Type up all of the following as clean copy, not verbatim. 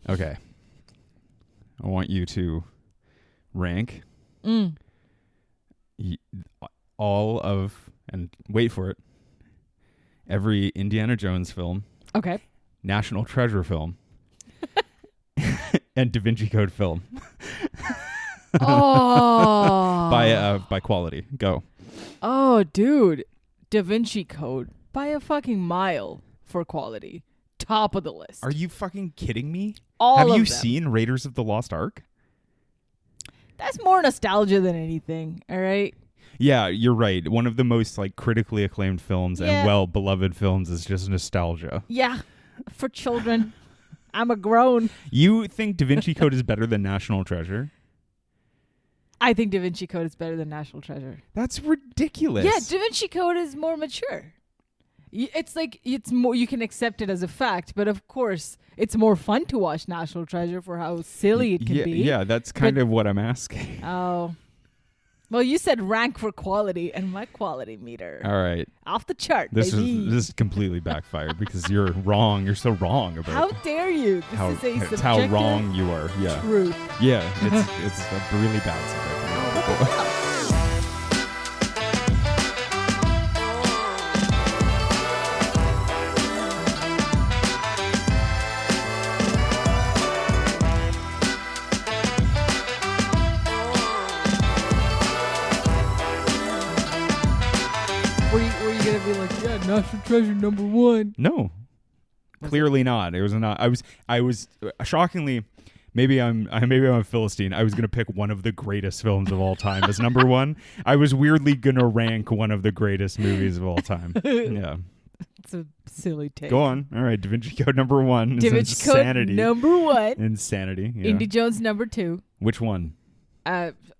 Okay. I want you to rank all of, and wait for it, every Indiana Jones film, Okay. National Treasure film, and Da Vinci Code film. Oh. By quality. Go. Oh, dude. Da Vinci Code by a fucking mile for quality. Top of the list. Are you fucking kidding me? All Have of you them. seen Raiders of the Lost Ark? That's more nostalgia than anything, all right? Yeah, you're right. One of the most like critically acclaimed films Yeah. and well beloved films is just nostalgia. Yeah, for children. I'm a grown. You think Da Vinci Code is better than National Treasure? I think Da Vinci Code is better than National Treasure. That's ridiculous. Yeah, Da Vinci Code is more mature. It's like it's more. You can accept it as a fact, but of course, it's more fun to watch National Treasure for how silly it can be. Yeah, that's kind of what I'm asking. Oh, well, you said rank for quality, and my quality meter All right. off the chart. This baby. is completely backfired because you're wrong. You're so wrong about How dare you? This how is a it's subjective how wrong you are. Yeah. truth. Yeah, it's a really bad subject. Were you gonna be like, yeah, National Treasure #1? No, clearly not. It was not. I was shockingly. Maybe I'm a Philistine. I was gonna pick one of the greatest films of all time as number one. I was weirdly gonna rank one of the greatest movies of all time. Yeah, It's a silly take. go on. All right, Da Vinci Code #1 is Da Vinci Code Insanity. #1. Insanity. Yeah. Indy Jones #2. Which one?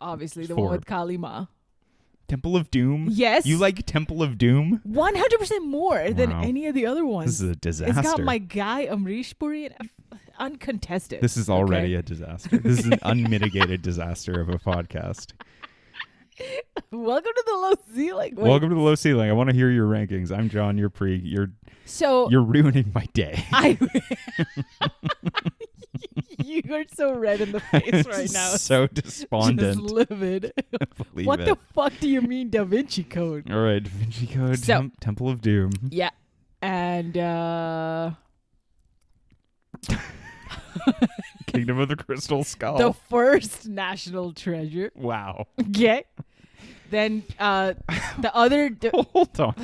Obviously the Four. one with Kali Ma. Temple of Doom. Yes. You like Temple of Doom? 100% more than Wow. any of the other ones. This is a disaster. It's got my guy Amrish Puri in it. Uncontested. This is already a disaster. This is an unmitigated disaster of a podcast. Welcome to the low ceiling. Wait, Welcome to the low ceiling. I want to hear your rankings. I'm Jon. You're Pri. So You're ruining my day. You are so red in the face right now. So despondent. Just livid. Believe What it. the fuck do you mean Da Vinci Code? All right, Da Vinci Code, So- Temple of Doom. Yeah. And Kingdom of the Crystal Skull. the first National Treasure. Wow. Okay. Then the other Hold on.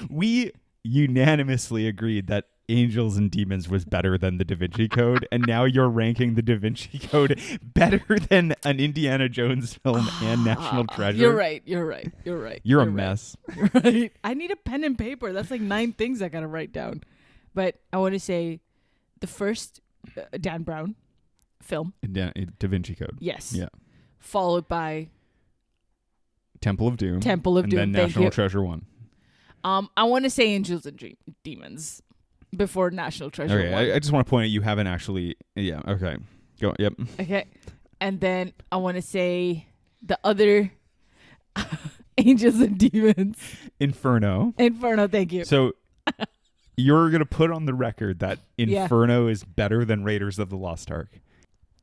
We unanimously agreed that Angels and Demons was better than the Da Vinci Code, and now you're ranking the Da Vinci Code better than an Indiana Jones film and National Treasure. You're right. You're You're a right. mess. You're right. I need a pen and paper. That's like 9 things I gotta write down. But I want to say the first Dan Brown film. Da Vinci Code. Yes. Yeah. Followed by Temple of Doom. Temple of and Doom. then Thank National you. Treasure 1. I want to say Angels and Demons before National Treasure Okay, 1. I just want to point out you haven't actually. Yeah, okay. Go. Yep. Okay. And then I want to say the other Angels and Demons. Inferno. Inferno, thank you. So you're going to put on the record that Yeah. Inferno is better than Raiders of the Lost Ark.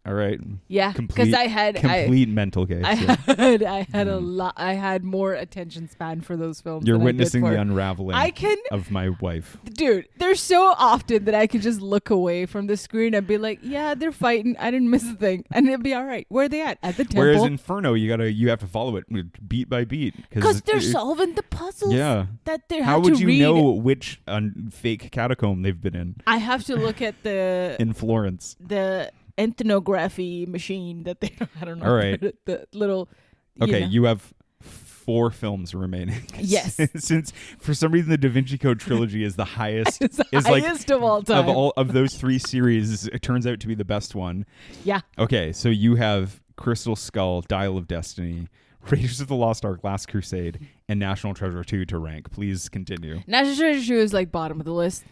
All right. Yeah, because I had complete mental case. Yeah. I had a lot. I had more attention span for those films. You're than witnessing I did the for, unraveling I can, of my wife. dude. There's so often that I could just look away from the screen and be like, "Yeah, they're fighting. I didn't miss a thing, and it'll be all right." Where are they at? At the temple. Whereas Inferno, you have to follow it beat by beat Because they're solving the puzzles. Yeah. That they How have would to you read. know which fake catacomb they've been in? I have to look at the In Florence. ethnography machine that they. I don't know. All right. The little. Okay, know. you have 4 films remaining. Yes. Since for some reason the Da Vinci Code trilogy is the highest, It's the is like highest of all time. of all of those 3 series, it turns out to be the best one. Yeah. Okay, so you have Crystal Skull, Dial of Destiny, Raiders of the Lost Ark, Last Crusade, and National Treasure 2 to rank. Please continue. National Treasure 2 is like bottom of the list.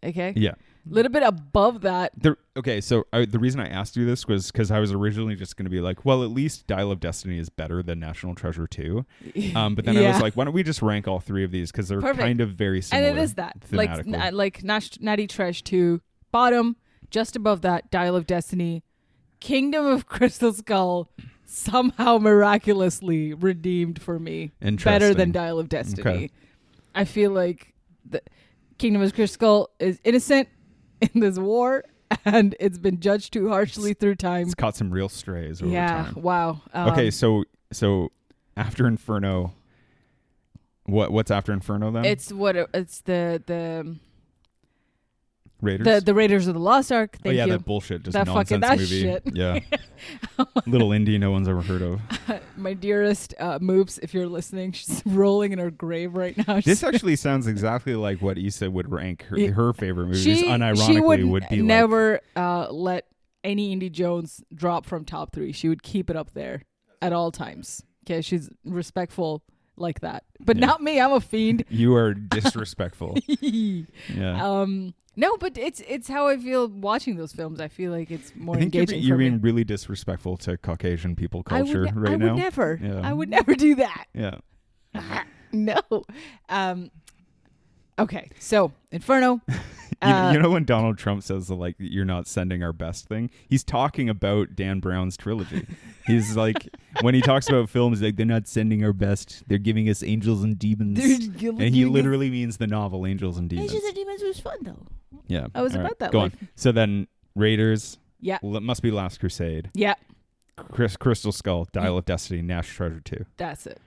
Okay. Yeah. A little bit above that. Okay, so the reason I asked you this was because I was originally just going to be like, well, at least Dial of Destiny is better than National Treasure 2. But then I was like, why don't we just rank all 3 of these because they're Perfect. kind of very similar. And it is that. thematically. Like Natty Treasure 2, bottom. Just above that, Dial of Destiny, Kingdom of Crystal Skull, somehow miraculously redeemed for me. Better than Dial of Destiny. Okay. I feel like the Kingdom of Crystal Skull is innocent in this war, and it's been judged too harshly through time. It's caught some real strays over time. Wow. Okay, so after Inferno, what's after Inferno then? It's the Raiders. The Raiders of the Lost Ark. Thank you. That bullshit, just that nonsense that movie. Shit. Yeah, little indie no one's ever heard of. My dearest Moops, if you're listening, she's rolling in her grave right now. This actually sounds exactly like what Issa would rank her favorite movies. Unironically, she would be never let any Indie Jones drop from top 3. She would keep it up there at all times. Okay, she's respectful like that, but not me. I'm a fiend. You are disrespectful. Yeah. No, but it's how I feel watching those films. I feel like it's more engaging. You're being really disrespectful to Caucasian people culture right now. I would never do that. Yeah. No. Okay, so Inferno. You know when Donald Trump says you're not sending our best thing, he's talking about Dan Brown's trilogy. He's like, when he talks about films, like, they're not sending our best, they're giving us Angels and Demons. And he literally means the novel Angels and Demons. Angels and Demons was fun though. Yeah, I was about that. Go on. So then Raiders. Yeah. Well, it must be Last Crusade. Yeah. Crystal Skull, Dial of Destiny, Nash Treasure 2. That's it.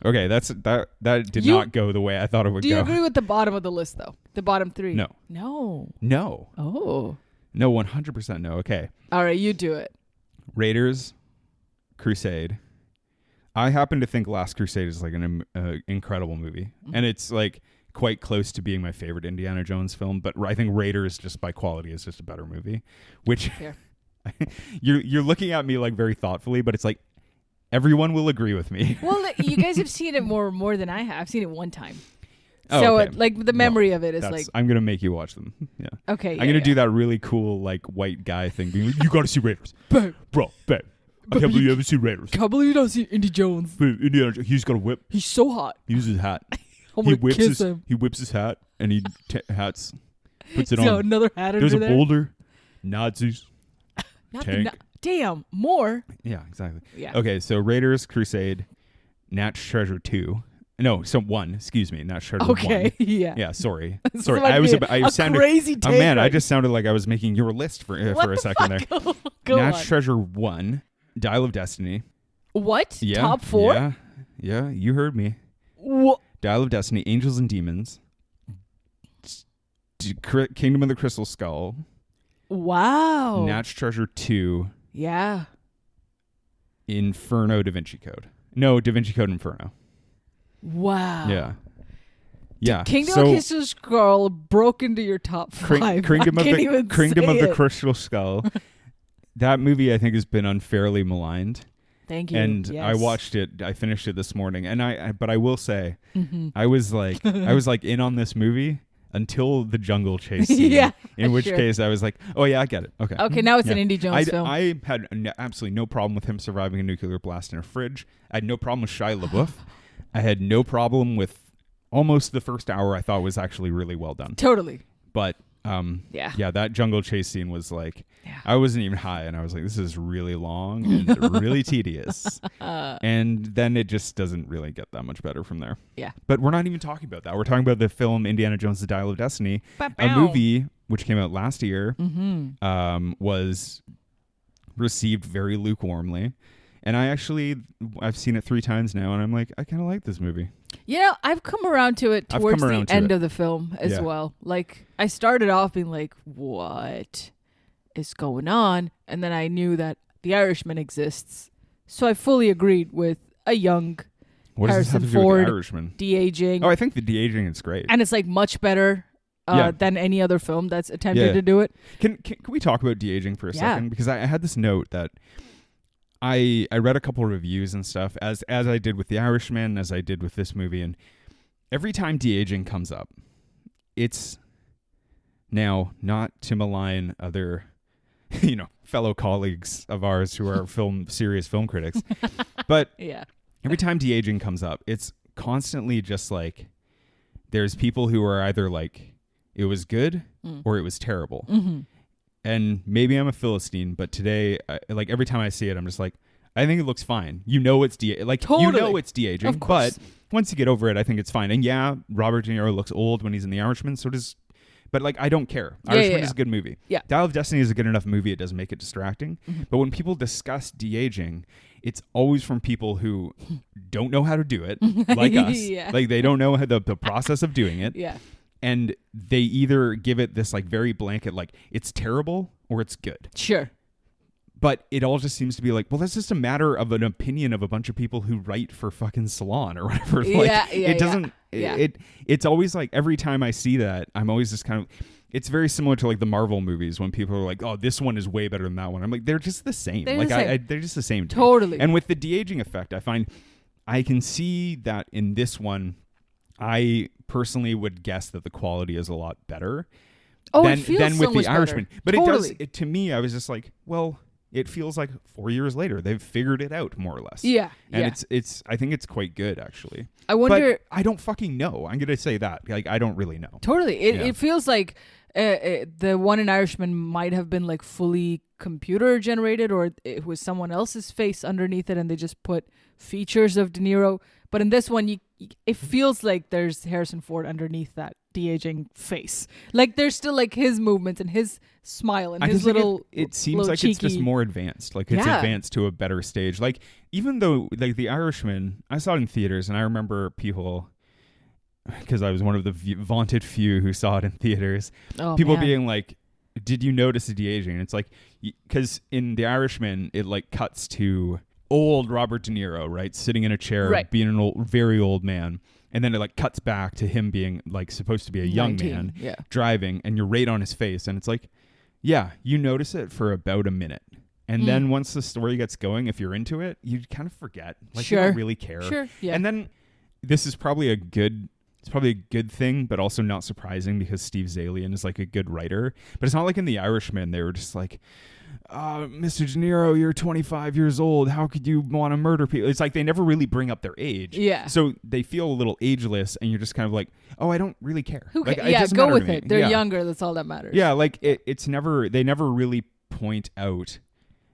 Okay, that did not go the way I thought it would go. Do you agree with the bottom of the list though? The bottom 3? No. No. Oh. No, 100% no. Okay. All right, you do it. Raiders, Crusade. I happen to think Last Crusade is like an incredible movie, and it's like quite close to being my favorite Indiana Jones film. But I think Raiders, just by quality, is just a better movie. Which you're looking at me like very thoughtfully, but it's like everyone will agree with me. Well, you guys have seen it more than I have. I've seen it one time. Oh, so okay. the memory of it is like... I'm going to make you watch them. Yeah. Okay. I'm going to do that really cool like white guy thing. Being like, you got to see Raiders. Babe. Bro, babe. I can't believe you haven't seen Raiders. Can't believe you don't see Indy Jones. Indiana Jones, he's got a whip. He's so hot. He uses his hat. I'm going to kiss him. He whips his hat and he puts it on. on. Another hat under There's a there. boulder. Nazis. Tank. Damn, more. Yeah, exactly. Yeah. Okay, so Raiders, Crusade, Natch Treasure 2. No, so 1. Excuse me, Natch Treasure 1. Okay, yeah. Yeah, sorry. Sorry, I sounded crazy take. Oh man, I just sounded like I was making your list for a second there. Go Natch on. Treasure 1, Dial of Destiny. What? Yeah, Top 4? Yeah, you heard me. What? Dial of Destiny, Angels and Demons, Kingdom of the Crystal Skull. Wow. Natch Treasure 2. Yeah. Inferno, Da Vinci Code. No, Da Vinci Code, Inferno. Wow. Yeah. Yeah. Kingdom of the Crystal Skull broke into your top 5. Kingdom of the it. Crystal Skull. That movie, I think, has been unfairly maligned. Thank you. And yes. I watched it. I finished it this morning, and but I will say, I was like in on this movie until the jungle chase scene. Yeah. In which case, I was like, oh yeah, I get it. Okay. Okay, now it's an Indy Jones film. I had absolutely no problem with him surviving a nuclear blast in a fridge. I had no problem with Shia LaBeouf. I had no problem with almost the first hour. I thought was actually really well done. Totally. But yeah, that jungle chase scene was like, I wasn't even high, and I was like, this is really long and really tedious. And then it just doesn't really get that much better from there. Yeah. But we're not even talking about that. We're talking about the film Indiana Jones: The Dial of Destiny, Ba-bow. a movie which came out last year, was received very lukewarmly. And I've seen it 3 times now, and I'm like, I kind of like this movie. You know, I've come around to it towards the end of the film as well. Like, I started off being like, what is going on? And then I knew that The Irishman exists. So I fully agreed with a young Harrison Ford The Irishman? de-aging. Oh, I think the de-aging is great. And it's like much better than any other film that's attempted to do it. Can we talk about de-aging for a second? Because I had this note that I read a couple of reviews and stuff, as I did with The Irishman, as I did with this movie, and every time de-aging comes up, it's now not to malign other, fellow colleagues of ours who are serious film critics, but every time de-aging comes up, it's constantly just like there's people who are either like it was good or it was terrible. and maybe I'm a Philistine, but today, like every time I see it, I'm just like, I think it looks fine. You know it's it's de-aging, but once you get over it, I think it's fine. And yeah, Robert De Niro looks old when he's in The Irishman, so does, but like I don't care. Irishman is a good movie. Yeah. Dial of Destiny is a good enough movie. It doesn't make it distracting. Mm-hmm. But when people discuss de-aging, it's always from people who don't know how to do it, like us. Yeah. Like they don't know how the process of doing it. Yeah. And they either give it this like very blanket, like it's terrible or it's good. Sure. But it all just seems to be like, well, that's just a matter of an opinion of a bunch of people who write for fucking Salon or whatever. Like, it doesn't. It's always like every time I see that, I'm always just kind of. It's very similar to like the Marvel movies when people are like, "Oh, this one is way better than that one." I'm like, they're just the same. They're just the same. Totally. And with the de-aging effect, I find I can see that in this one, I personally would guess that the quality is a lot better. It feels than with so the much Irishman. better. But totally. it does. To me, I was just like, well. It feels like 4 years later they've figured it out more or less. Yeah, and it's. I think it's quite good actually. I wonder. But I don't fucking know. I'm gonna say that. Like I don't really know. Totally. It feels like the one in Irishman might have been like fully computer generated, or it was someone else's face underneath it, and they just put features of De Niro. But in this one, it feels like there's Harrison Ford underneath that de-aging face. Like there's still like his movements and his smile and his little. It seems little like cheeky. It's just more advanced. Like it's advanced to a better stage. Like even though like The Irishman, I saw it in theaters, and I remember people, because I was one of the vaunted few who saw it in theaters. People being like, "Did you notice the de-aging?" And it's like, because in The Irishman, it like cuts to old Robert De Niro, right, sitting in a chair, being an very old man. And then it like cuts back to him being like supposed to be a young 19, man driving, and you're right on his face. And it's like, yeah, you notice it for about a minute. And then once the story gets going, if you're into it, you kind of forget. Like you don't really care. Sure. Yeah. And then this is probably a good thing, but also not surprising because Steve Zalian is like a good writer. But it's not like in The Irishman, they were just like, Mr. De Niro, you're 25 years old. How could you want to murder people? It's like they never really bring up their age. Yeah. So they feel a little ageless, and you're just kind of like, oh, I don't really care. Who like, it go with it. They're younger. That's all that matters. Yeah, like they never really point out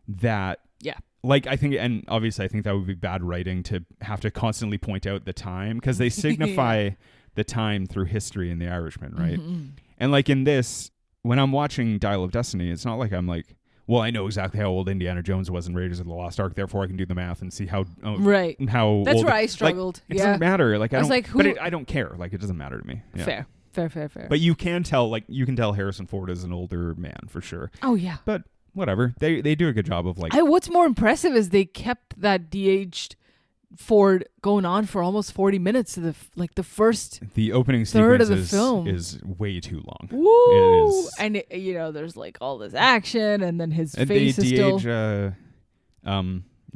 that. Yeah. Like I think, and obviously I think that would be bad writing to have to constantly point out the time, because they signify the time through history in The Irishman, right? Mm-hmm. And like in this, when I'm watching Dial of Destiny, it's not like I'm like, well, I know exactly how old Indiana Jones was in Raiders of the Lost Ark, therefore I can do the math and see how how that's old where I struggled. Like, it doesn't matter. Like I don't. Like, but I don't care. Like it doesn't matter to me. Yeah. Fair. But you can tell Harrison Ford is an older man for sure. Oh yeah. But whatever. They do a good job of like. What's more impressive is they kept that de-aged Ford going on for almost 40 minutes. The opening third of the film is way too long. Woo! It is. And there's like all this action, and then his face is still.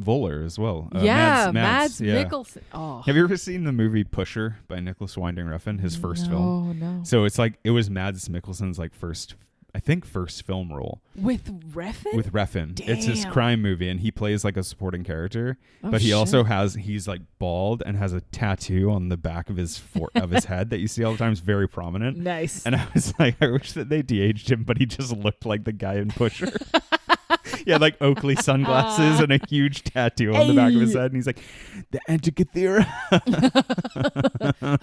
Voller as well. Mads Mikkelsen. Oh. Have you ever seen the movie Pusher by Nicholas Winding Refn? His first film. No. So it's like it was Mads Mikkelsen's like first film role. With Refn? With Refn. Damn. It's his crime movie, and he plays like a supporting character. But he also he's like bald and has a tattoo on the back of his head that you see all the time. It's very prominent. Nice. And I was like, I wish that they de-aged him, but he just looked like the guy in Pusher. He had like Oakley sunglasses and a huge tattoo on the back of his head, and he's like, the Antikythera.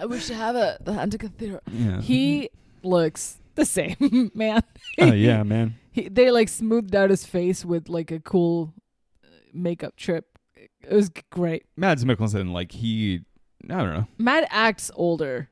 I wish to have the Antikythera. Yeah. He looks the same, man. Oh yeah, man. They like smoothed out his face with like a cool makeup trip. It was great. Mads Mikkelsen, like I don't know. Matt acts older,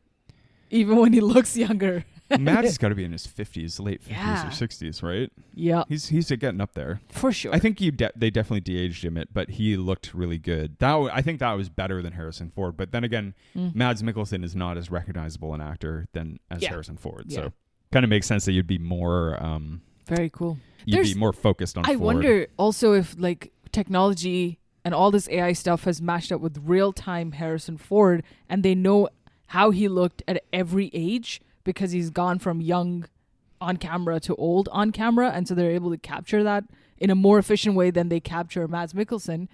even when he looks younger. Mads has got to be in his 50s, late 50s or 60s, right? Yeah. He's getting up there. For sure. I think they definitely de-aged him, but he looked really good. I think that was better than Harrison Ford. But then again, Mads Mikkelsen is not as recognizable an actor as Harrison Ford. Yeah. So kind of makes sense that you'd be more... very cool. You'd be more focused on Ford. I wonder also if like technology and all this AI stuff has matched up with real-time Harrison Ford, and they know how he looked at every age, because he's gone from young on camera to old on camera, and so they're able to capture that in a more efficient way than they capture Mads Mikkelsen,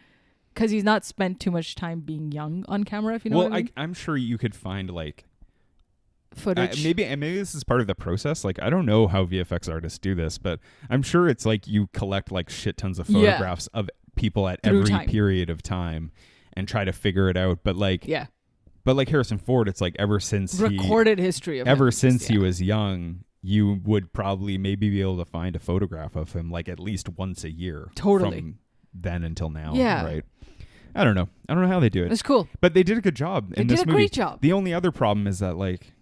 because he's not spent too much time being young on camera, if you know what I mean. I'm sure you could find like footage. Maybe this is part of the process. Like, I don't know how VFX artists do this, but I'm sure it's like you collect like shit tons of photographs of people at Through every time. period of time and try to figure it out. But like, but like Harrison Ford, it's like ever since recorded history of ever him. since he was young, you would probably maybe be able to find a photograph of him like at least once a year. Totally. From then until now. Yeah. Right. I don't know how they do it. It's cool. But they did a good job in this movie. They did a great job. The only other problem is that like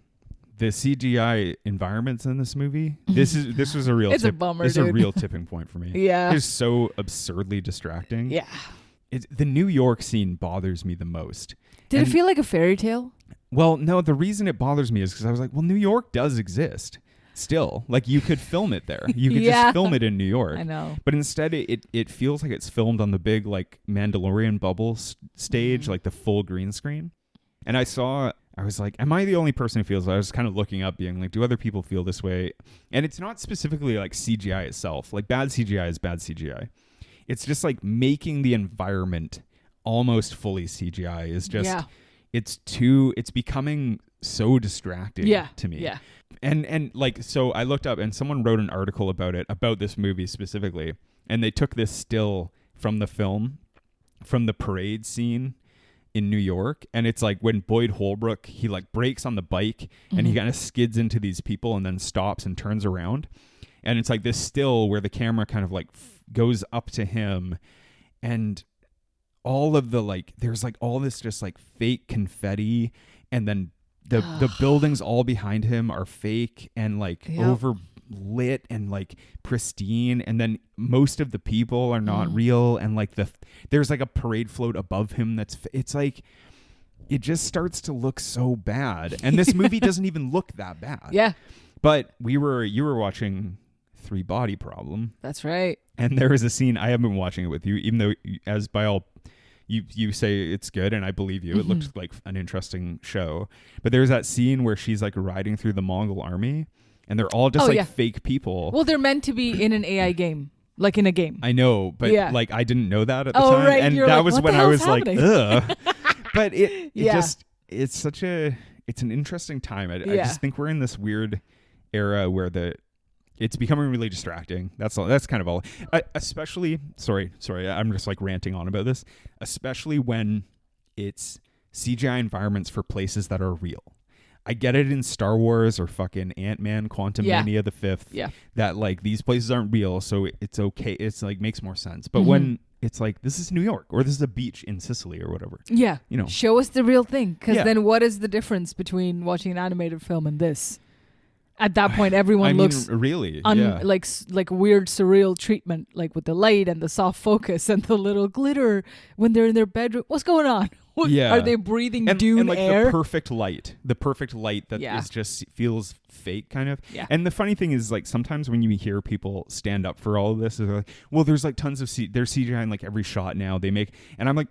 the CGI environments in this movie, this was a real It's a bummer, This is a dude. real tipping point for me. Yeah. It's so absurdly distracting. Yeah. The New York scene bothers me the most. Did it feel like a fairy tale? Well, no, the reason it bothers me is because I was like, well, New York does exist still. Like, you could film it there. You could just film it in New York. I know. But instead, it feels like it's filmed on the big, like, Mandalorian bubble stage, like the full green screen. And I was like, am I the only person who feels that? I was kind of looking up, being like, do other people feel this way? And it's not specifically like CGI itself. Like, bad CGI is bad CGI. It's just like making the environment almost fully CGI is just, it's becoming so distracting to me. Yeah. And like, so I looked up and someone wrote an article about it, about this movie specifically. And they took this still from the film, from the parade scene in New York. And it's like when Boyd Holbrook, he like brakes on the bike and he kind of skids into these people and then stops and turns around. And it's like this still where the camera kind of like goes up to him, and all of the like, there's like all this just like fake confetti, and then the buildings all behind him are fake and like overlit and like pristine, and then most of the people are not real, and like there's like a parade float above him it's like it just starts to look so bad, and this movie doesn't even look that bad. Yeah. But you were watching Three Body Problem. That's right. And there is a scene, I have been watching it with you, even though as by all you say it's good, and I believe you. It looks like an interesting show. But there's that scene where she's like riding through the Mongol army, and they're all just fake people. Well, they're meant to be in an AI game, like in a game. I know, but like I didn't know that at the time. Right. And You're that like, was what when the I was hell's like, happening? ugh. But it's an interesting time. I just think we're in this weird era where it's becoming really distracting. That's all. That's kind of all. Especially, sorry, I'm just like ranting on about this. Especially when it's CGI environments for places that are real. I get it in Star Wars or fucking Ant-Man, Quantumania the Fifth. Yeah. That like these places aren't real, so it's okay. It's like makes more sense. But when it's like, this is New York, or this is a beach in Sicily or whatever. Yeah. You know, show us the real thing, because then what is the difference between watching an animated film and this? At that point, everyone looks really like weird surreal treatment, like with the light and the soft focus and the little glitter when they're in their bedroom. What's going on? Are they breathing Dune and like air? the perfect light that is just feels fake, kind of. Yeah. And the funny thing is, like, sometimes when you hear people stand up for all of this, they're like, well, there's like tons of there's CGI in like every shot now they make, and I'm like,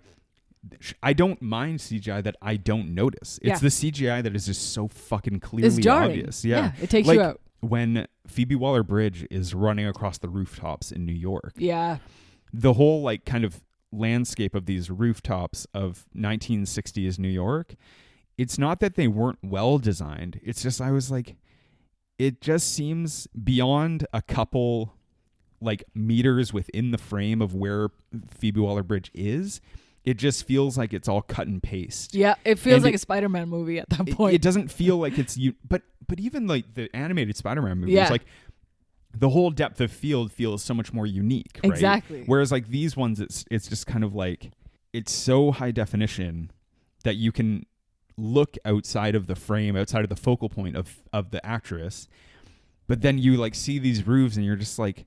I don't mind CGI that I don't notice. It's the CGI that is just so fucking clearly obvious. Yeah. It takes you out. When Phoebe Waller-Bridge is running across the rooftops in New York. Yeah. The whole like kind of landscape of these rooftops of 1960s New York, it's not that they weren't well designed. It's just, I was like, it just seems beyond a couple like meters within the frame of where Phoebe Waller-Bridge is. It just feels like it's all cut and paste. Yeah, it feels like a Spider-Man movie at that point. It doesn't feel like it's but even like the animated Spider-Man movies, like the whole depth of field feels so much more unique, right? Exactly. Whereas like these ones, it's just kind of like, it's so high definition that you can look outside of the frame, outside of the focal point of the actress, but then you like see these roofs and you're just like,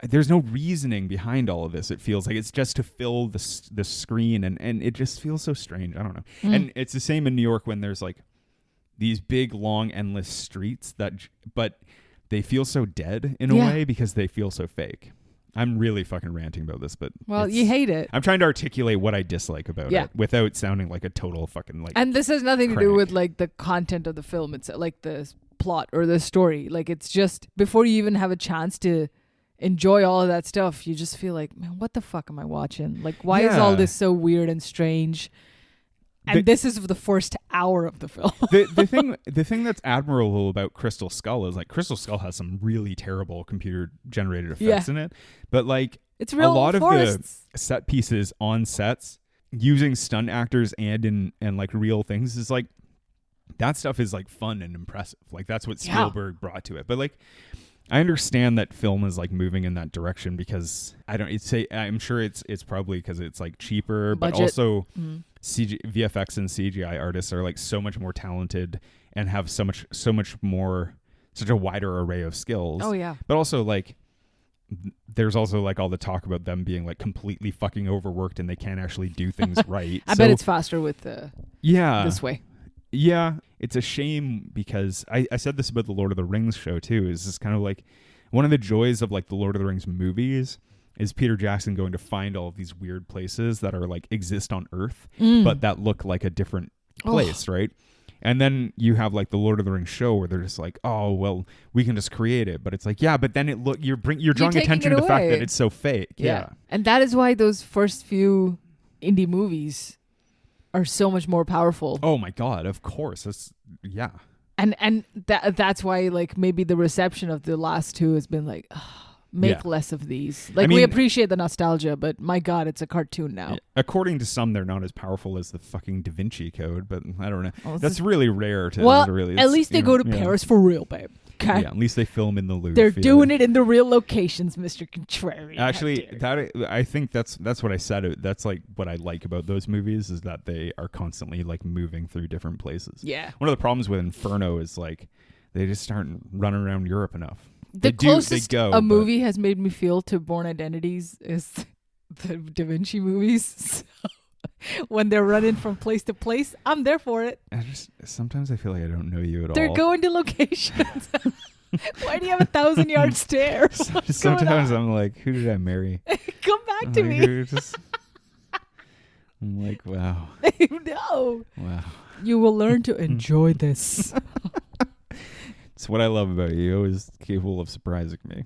there's no reasoning behind all of this. It feels like it's just to fill the screen, and it just feels so strange. I don't know. And it's the same in New York when there's like these big, long, endless streets but they feel so dead in a way because they feel so fake. I'm really fucking ranting about this, but you hate it. I'm trying to articulate what I dislike about it without sounding like a total fucking like. And this has nothing to do with like the content of the film. It's like the plot or the story. Like, it's just before you even have a chance to enjoy all of that stuff, you just feel like, man, what the fuck am I watching? Like, why is all this so weird and strange? And this is the first hour of the film. the thing that's admirable about Crystal Skull is like Crystal Skull has some really terrible computer generated effects in it, but like it's real a lot forests. of the set pieces on sets using stunt actors and like real things is like that stuff is like fun and impressive. Like that's what Spielberg brought to it. But like I understand that film is like moving in that direction because I'm sure it's probably because it's like cheaper, Budget. But also VFX and CGI artists are like so much more talented and have such a wider array of skills. Oh yeah. But also like there's also like all the talk about them being like completely fucking overworked and they can't actually do things right. I bet it's faster with this way. Yeah, it's a shame because I said this about the Lord of the Rings show too. Is this kind of like one of the joys of like the Lord of the Rings movies is Peter Jackson going to find all of these weird places that are like exist on Earth, but that look like a different place, right? And then you have like the Lord of the Rings show where they're just like, oh well, we can just create it, but it's like but then you're drawing attention to the fact that it's so fake. Yeah, and that is why those first few indie movies are so much more powerful. Oh my God, of course. And that's why like maybe the reception of the last two has been like make less of these. Like we appreciate the nostalgia, but my God, it's a cartoon now. According to some, they're not as powerful as the fucking Da Vinci Code, but I don't know. That's really rare to really. At least they go to Paris for real, babe. Okay. Yeah, at least they film in the Louvre. They're doing it in the real locations, Mr. Contrarian. Actually, I think that's what I said. That's like what I like about those movies is that they are constantly like moving through different places. Yeah. One of the problems with Inferno is like they just aren't running around Europe enough. The closest a movie has made me feel to Born Identities is the Da Vinci movies. So when they're running from place to place, I'm there for it. Sometimes I feel like I don't know you at all. They're going to locations. Why do you have a 1,000-yard stare? Sometimes I'm like, who did I marry? Come back to me. I'm like, wow. No. Wow. You will learn to enjoy this. It's what I love about you. You're always capable of surprising me.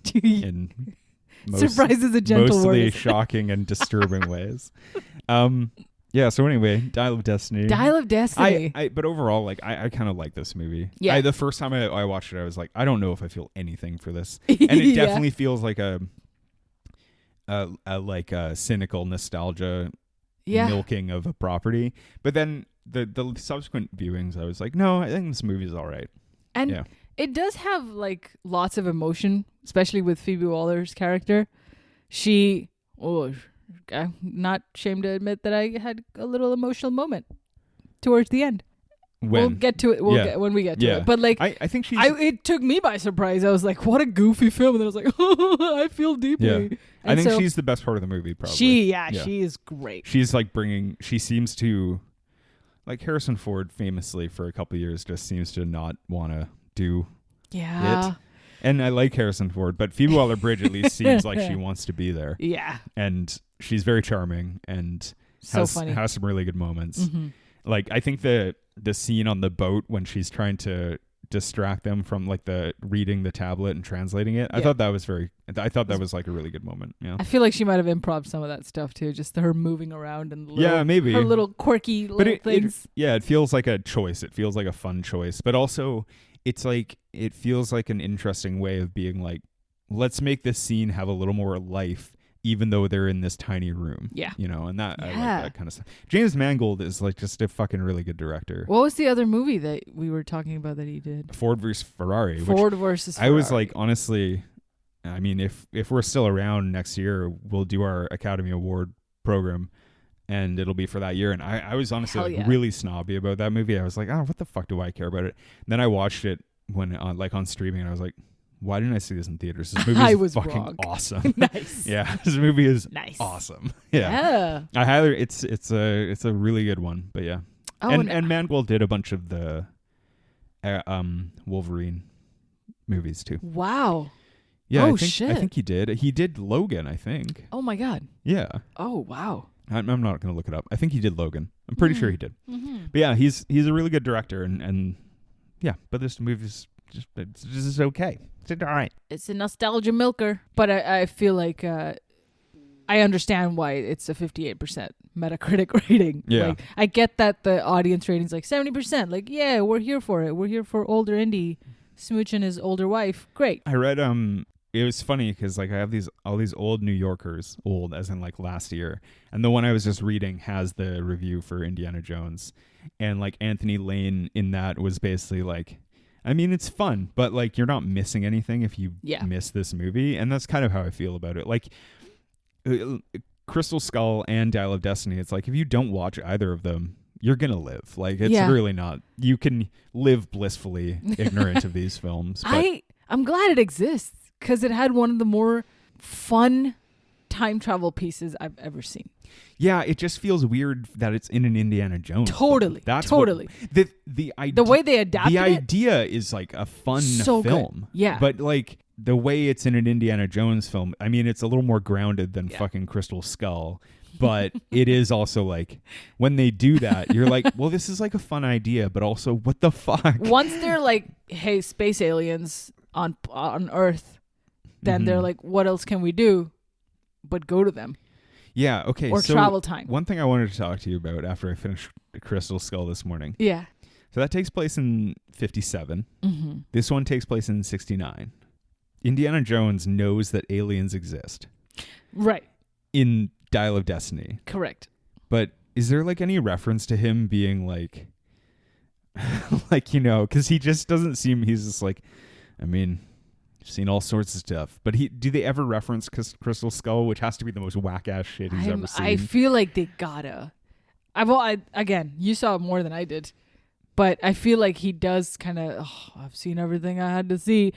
Surprise is a gentle word. Mostly shocking and disturbing ways. Yeah, so anyway, Dial of Destiny. Dial of Destiny. But overall, like, I kind of like this movie. Yeah. The first time I watched it, I was like, I don't know if I feel anything for this. And it definitely feels like a cynical nostalgia milking of a property. But then the subsequent viewings, I was like, no, I think this movie is all right. And it does have, like, lots of emotion, especially with Phoebe Waller's character. I'm not ashamed to admit that I had a little emotional moment towards the end. We'll get to it. When we get to it. But like, I think it took me by surprise. I was like, "What a goofy film!" And I was like, "I feel deeply." Yeah. I think she's the best part of the movie. Probably. She is great. She's like she seems to, like Harrison Ford, famously for a couple of years, just seems to not want to do it. And I like Harrison Ford, but Phoebe Waller-Bridge at least seems like she wants to be there. Yeah. And she's very charming and has some really good moments. Mm-hmm. Like, I think the scene on the boat when she's trying to distract them from like the reading the tablet and translating it, I thought that was like a really good moment. Yeah. I feel like she might have improv some of that stuff too, just her moving around and maybe her little quirky little things. It feels like a choice. It feels like a fun choice, but also it's like it feels like an interesting way of being like, let's make this scene have a little more life, even though they're in this tiny room. Yeah. And that I like that kind of stuff. James Mangold is like just a fucking really good director. What was the other movie that we were talking about that he did? Ford versus Ferrari. Ford versus Ferrari. I was like, honestly, I mean, if we're still around next year, we'll do our Academy Award program. And it'll be for that year. And I was honestly really snobby about that movie. I was like, what the fuck do I care about it? And then I watched it when on streaming, and I was like, why didn't I see this in theaters? This movie is fucking awesome. Nice. Yeah, this movie is nice. Awesome. Yeah. I highly. It's a really good one. But yeah. Oh, and Mangold did a bunch of the Wolverine movies too. Wow. Yeah. I think he did. He did Logan, I think. Oh my God. Yeah. Oh wow. I'm not going to look it up. I think he did Logan. I'm pretty sure he did. Mm-hmm. But yeah, he's a really good director, and yeah. But this movie's just okay. It's all right. It's a nostalgia milker, but I feel like I understand why it's a 58% Metacritic rating. Yeah. Like, I get that the audience rating's like 70%. Like, yeah, we're here for it. We're here for older indie smooching his older wife. Great. I read it was funny because like I have all these old New Yorkers, old as in like last year, and the one I was just reading has the review for Indiana Jones, and like Anthony Lane in that was basically like, I mean, it's fun, but like you're not missing anything if you miss this movie, and that's kind of how I feel about it. Like Crystal Skull and Dial of Destiny, it's like if you don't watch either of them, you're gonna live. Like it's really not. You can live blissfully ignorant of these films. But I'm glad it exists because it had one of the more fun time travel pieces I've ever seen. Yeah, it just feels weird that it's in an Indiana Jones. Totally. Film. That's totally. The way they adapted the idea is like a fun film. Good. Yeah. But like the way it's in an Indiana Jones film, I mean, it's a little more grounded than fucking Crystal Skull. But it is also like when they do that, you're like, well, this is like a fun idea, but also what the fuck? Once they're like, hey, space aliens on Earth, then they're like, what else can we do but go to them? Yeah, okay. Or so travel time. One thing I wanted to talk to you about after I finished Crystal Skull this morning. Yeah. So that takes place in 57. Mm-hmm. This one takes place in 69. Indiana Jones knows that aliens exist. Right. In Dial of Destiny. Correct. But is there like any reference to him being like, like, you know, because he just doesn't seem, he's just like, I mean, I've seen all sorts of stuff. But do they ever reference Crystal Skull, which has to be the most whack-ass shit he's ever seen? I feel like they gotta. Again, you saw it more than I did. But I feel like he does kind of, I've seen everything I had to see,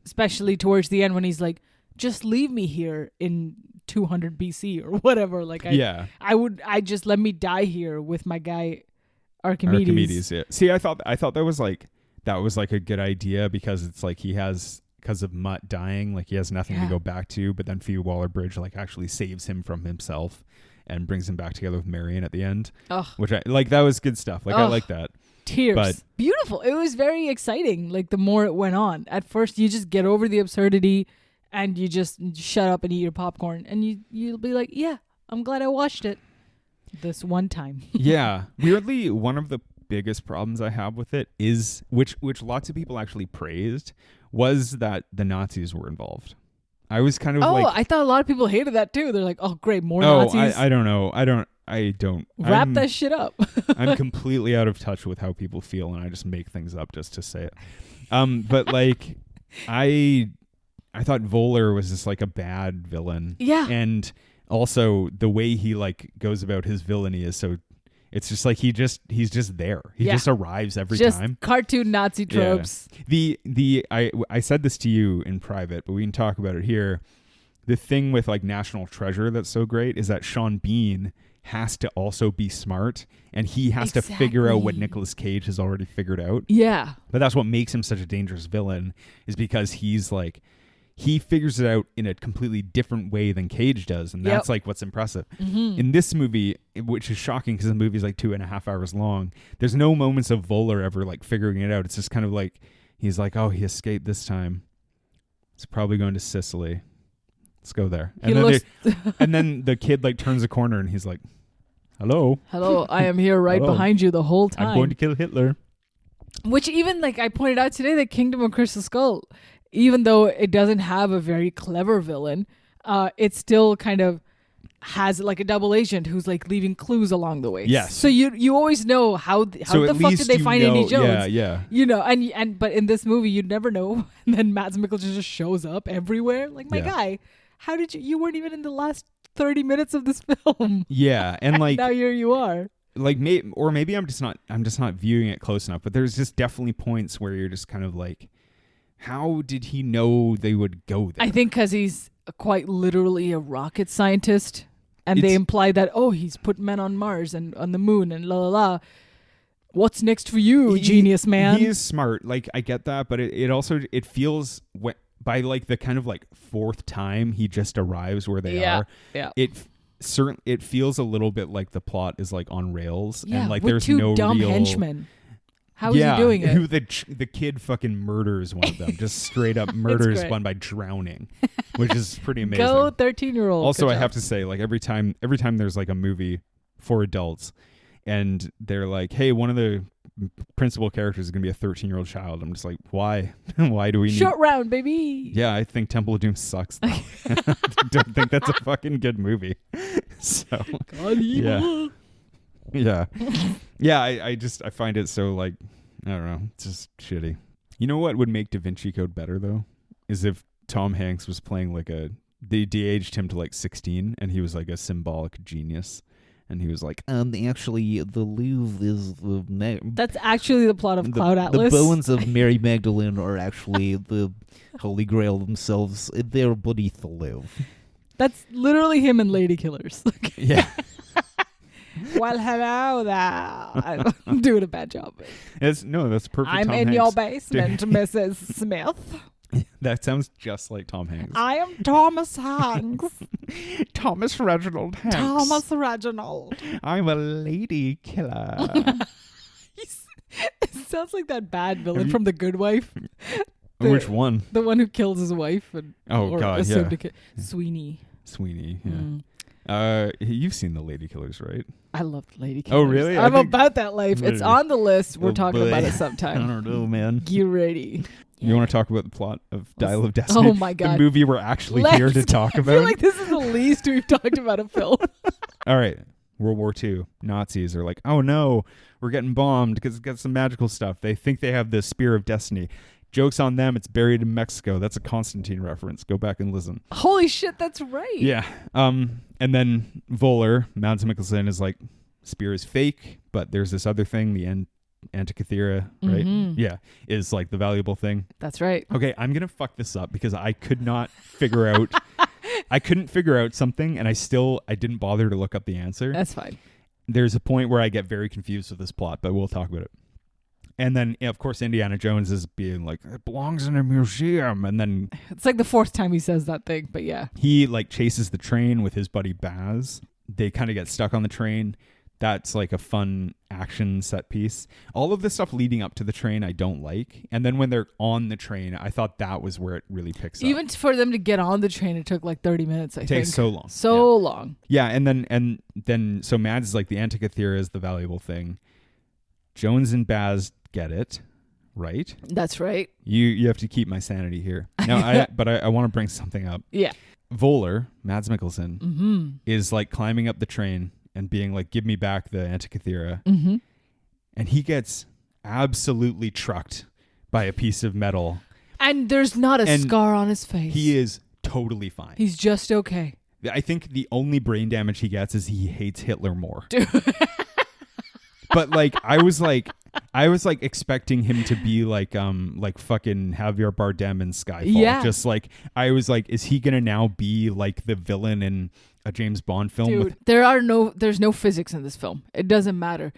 especially towards the end when he's like, just leave me here in 200 BC or whatever. Like, I just let me die here with my guy Archimedes. Yeah. See, I thought that was like a good idea because it's like because of Mutt dying, like he has nothing to go back to, but then Phoebe Waller-Bridge like actually saves him from himself and brings him back together with Marion at the end. Which I like. That was good stuff. Like I like that. Tears. But beautiful. It was very exciting. Like the more it went on, at first you just get over the absurdity and you just shut up and eat your popcorn and you'll be like, yeah, I'm glad I watched it this one time. Yeah. Weirdly, one of the biggest problems I have with it is, which lots of people actually praised, was that the Nazis were involved. I was kind of I thought a lot of people hated that too. They're like, oh great, more Nazis. I don't know. I don't. Wrap that shit up. I'm completely out of touch with how people feel, and I just make things up just to say it. But like, I thought Voller was just like a bad villain. Yeah. And also the way he like goes about his villainy is so, it's just like he's just there. He just arrives every time. Cartoon Nazi tropes. Yeah. I said this to you in private, but we can talk about it here. The thing with like National Treasure that's so great is that Sean Bean has to also be smart, and he has to figure out what Nicolas Cage has already figured out. Yeah. But that's what makes him such a dangerous villain, is because he's like, he figures it out in a completely different way than Cage does, and that's like what's impressive. Mm-hmm. In this movie, which is shocking because the movie's like 2.5 hours long, there's no moments of Voller ever like figuring it out. It's just kind of like, he's like, oh, he escaped this time. He's probably going to Sicily. Let's go there. And then the kid like turns a corner and he's like, hello, I am here right behind you the whole time. I'm going to kill Hitler. Which even like I pointed out today, the Kingdom of Crystal Skull, even though it doesn't have a very clever villain, it still kind of has like a double agent who's like leaving clues along the way. Yes. So you always know how the fuck did they find Indy Jones? Yeah. You know, and but in this movie you'd never know. And then Mads Mikkelsen just shows up everywhere. Like, my guy, how did you weren't even in the last 30 minutes of this film. Yeah, and like now here you are. Like maybe I'm just not viewing it close enough, but there's just definitely points where you're just kind of like, how did he know they would go there? I think because he's quite literally a rocket scientist, and they imply that, he's put men on Mars and on the moon and la la la. What's next for you, genius man? He is smart. Like, I get that, but it also feels by like the kind of like fourth time he just arrives where they are. Yeah. It feels a little bit like the plot is like on rails, and like with there's two no dumb real henchmen. How is he doing it? Who the kid fucking murders one of them, just straight up murders one by drowning, which is pretty amazing. Go 13-year-old. Also, I have to say, like every time there's like a movie for adults, and they're like, hey, one of the principal characters is going to be a 13-year-old child. I'm just like, why? Why do we need... Short round, baby. Yeah, I think Temple of Doom sucks, though. I don't think that's a fucking good movie. So, yeah. Yeah. Yeah, I find it so, like, I don't know, it's just shitty. You know what would make Da Vinci Code better, though? Is if Tom Hanks was playing like they de-aged him to like 16 and he was like a symbolic genius. And he was like, actually, the Louvre is the... That's actually the plot of Cloud Atlas. The bones of Mary Magdalene are actually the Holy Grail themselves. They're beneath the Louvre. That's literally him and Lady Killers. Yeah. Well, hello there. I'm doing a bad job. That's perfect. I'm Tom in Hanks. your basement, Mrs. Smith. That sounds just like Tom Hanks. I am Thomas Hanks. Thomas Reginald Hanks. Thomas Reginald. I'm a lady killer. It sounds like that bad villain from The Good Wife. Which one? The one who kills his wife. Sweeney. Sweeney, yeah. You've seen The Lady Killers, right? I love Lady Killers. Oh, really? I'm about that life. It's on the list. We're talking about it I sometime. don't know, man. Get ready. You want to talk about the plot of Dial of Destiny? Oh my God. The movie we're actually here to talk about. I feel like this is the least we've talked about a film. All right. World War II. Nazis are like, oh no, we're getting bombed because it's got some magical stuff. They think they have the Spear of Destiny. Joke's on them. It's buried in Mexico. That's a Constantine reference. Go back and listen. Holy shit, that's right. Yeah. And then Voller, Mads Mikkelsen, is like, spear is fake, but there's this other thing, the Antikythera, right? Mm-hmm. Yeah, is like the valuable thing. That's right. Okay, I'm gonna fuck this up because I could not figure out. I couldn't figure out something, and I didn't bother to look up the answer. That's fine. There's a point where I get very confused with this plot, but we'll talk about it. And then, of course, Indiana Jones is being like, it belongs in a museum. And then it's like the fourth time he says that thing, but yeah. He like chases the train with his buddy Baz. They kind of get stuck on the train. That's like a fun action set piece. All of the stuff leading up to the train I don't like. And then when they're on the train, I thought that was where it really picks up. Even for them to get on the train, it took like 30 minutes, I think. It takes so long. So long. Yeah, and then so Mads is like, the Antikythera is the valuable thing. Jones and Baz get it, right? That's right. You have to keep my sanity here. Now, but I want to bring something up. Yeah. Voller, Mads Mikkelsen, is like climbing up the train and being like, give me back the Antikythera. Mm-hmm. And he gets absolutely trucked by a piece of metal. And there's not a scar on his face. He is totally fine. He's just okay. I think the only brain damage he gets is he hates Hitler more. Dude. But like I was like expecting him to be like fucking Javier Bardem in Skyfall. Yeah. Just like I was like, is he gonna now be like the villain in a James Bond film? Dude, there's no physics in this film. It doesn't matter.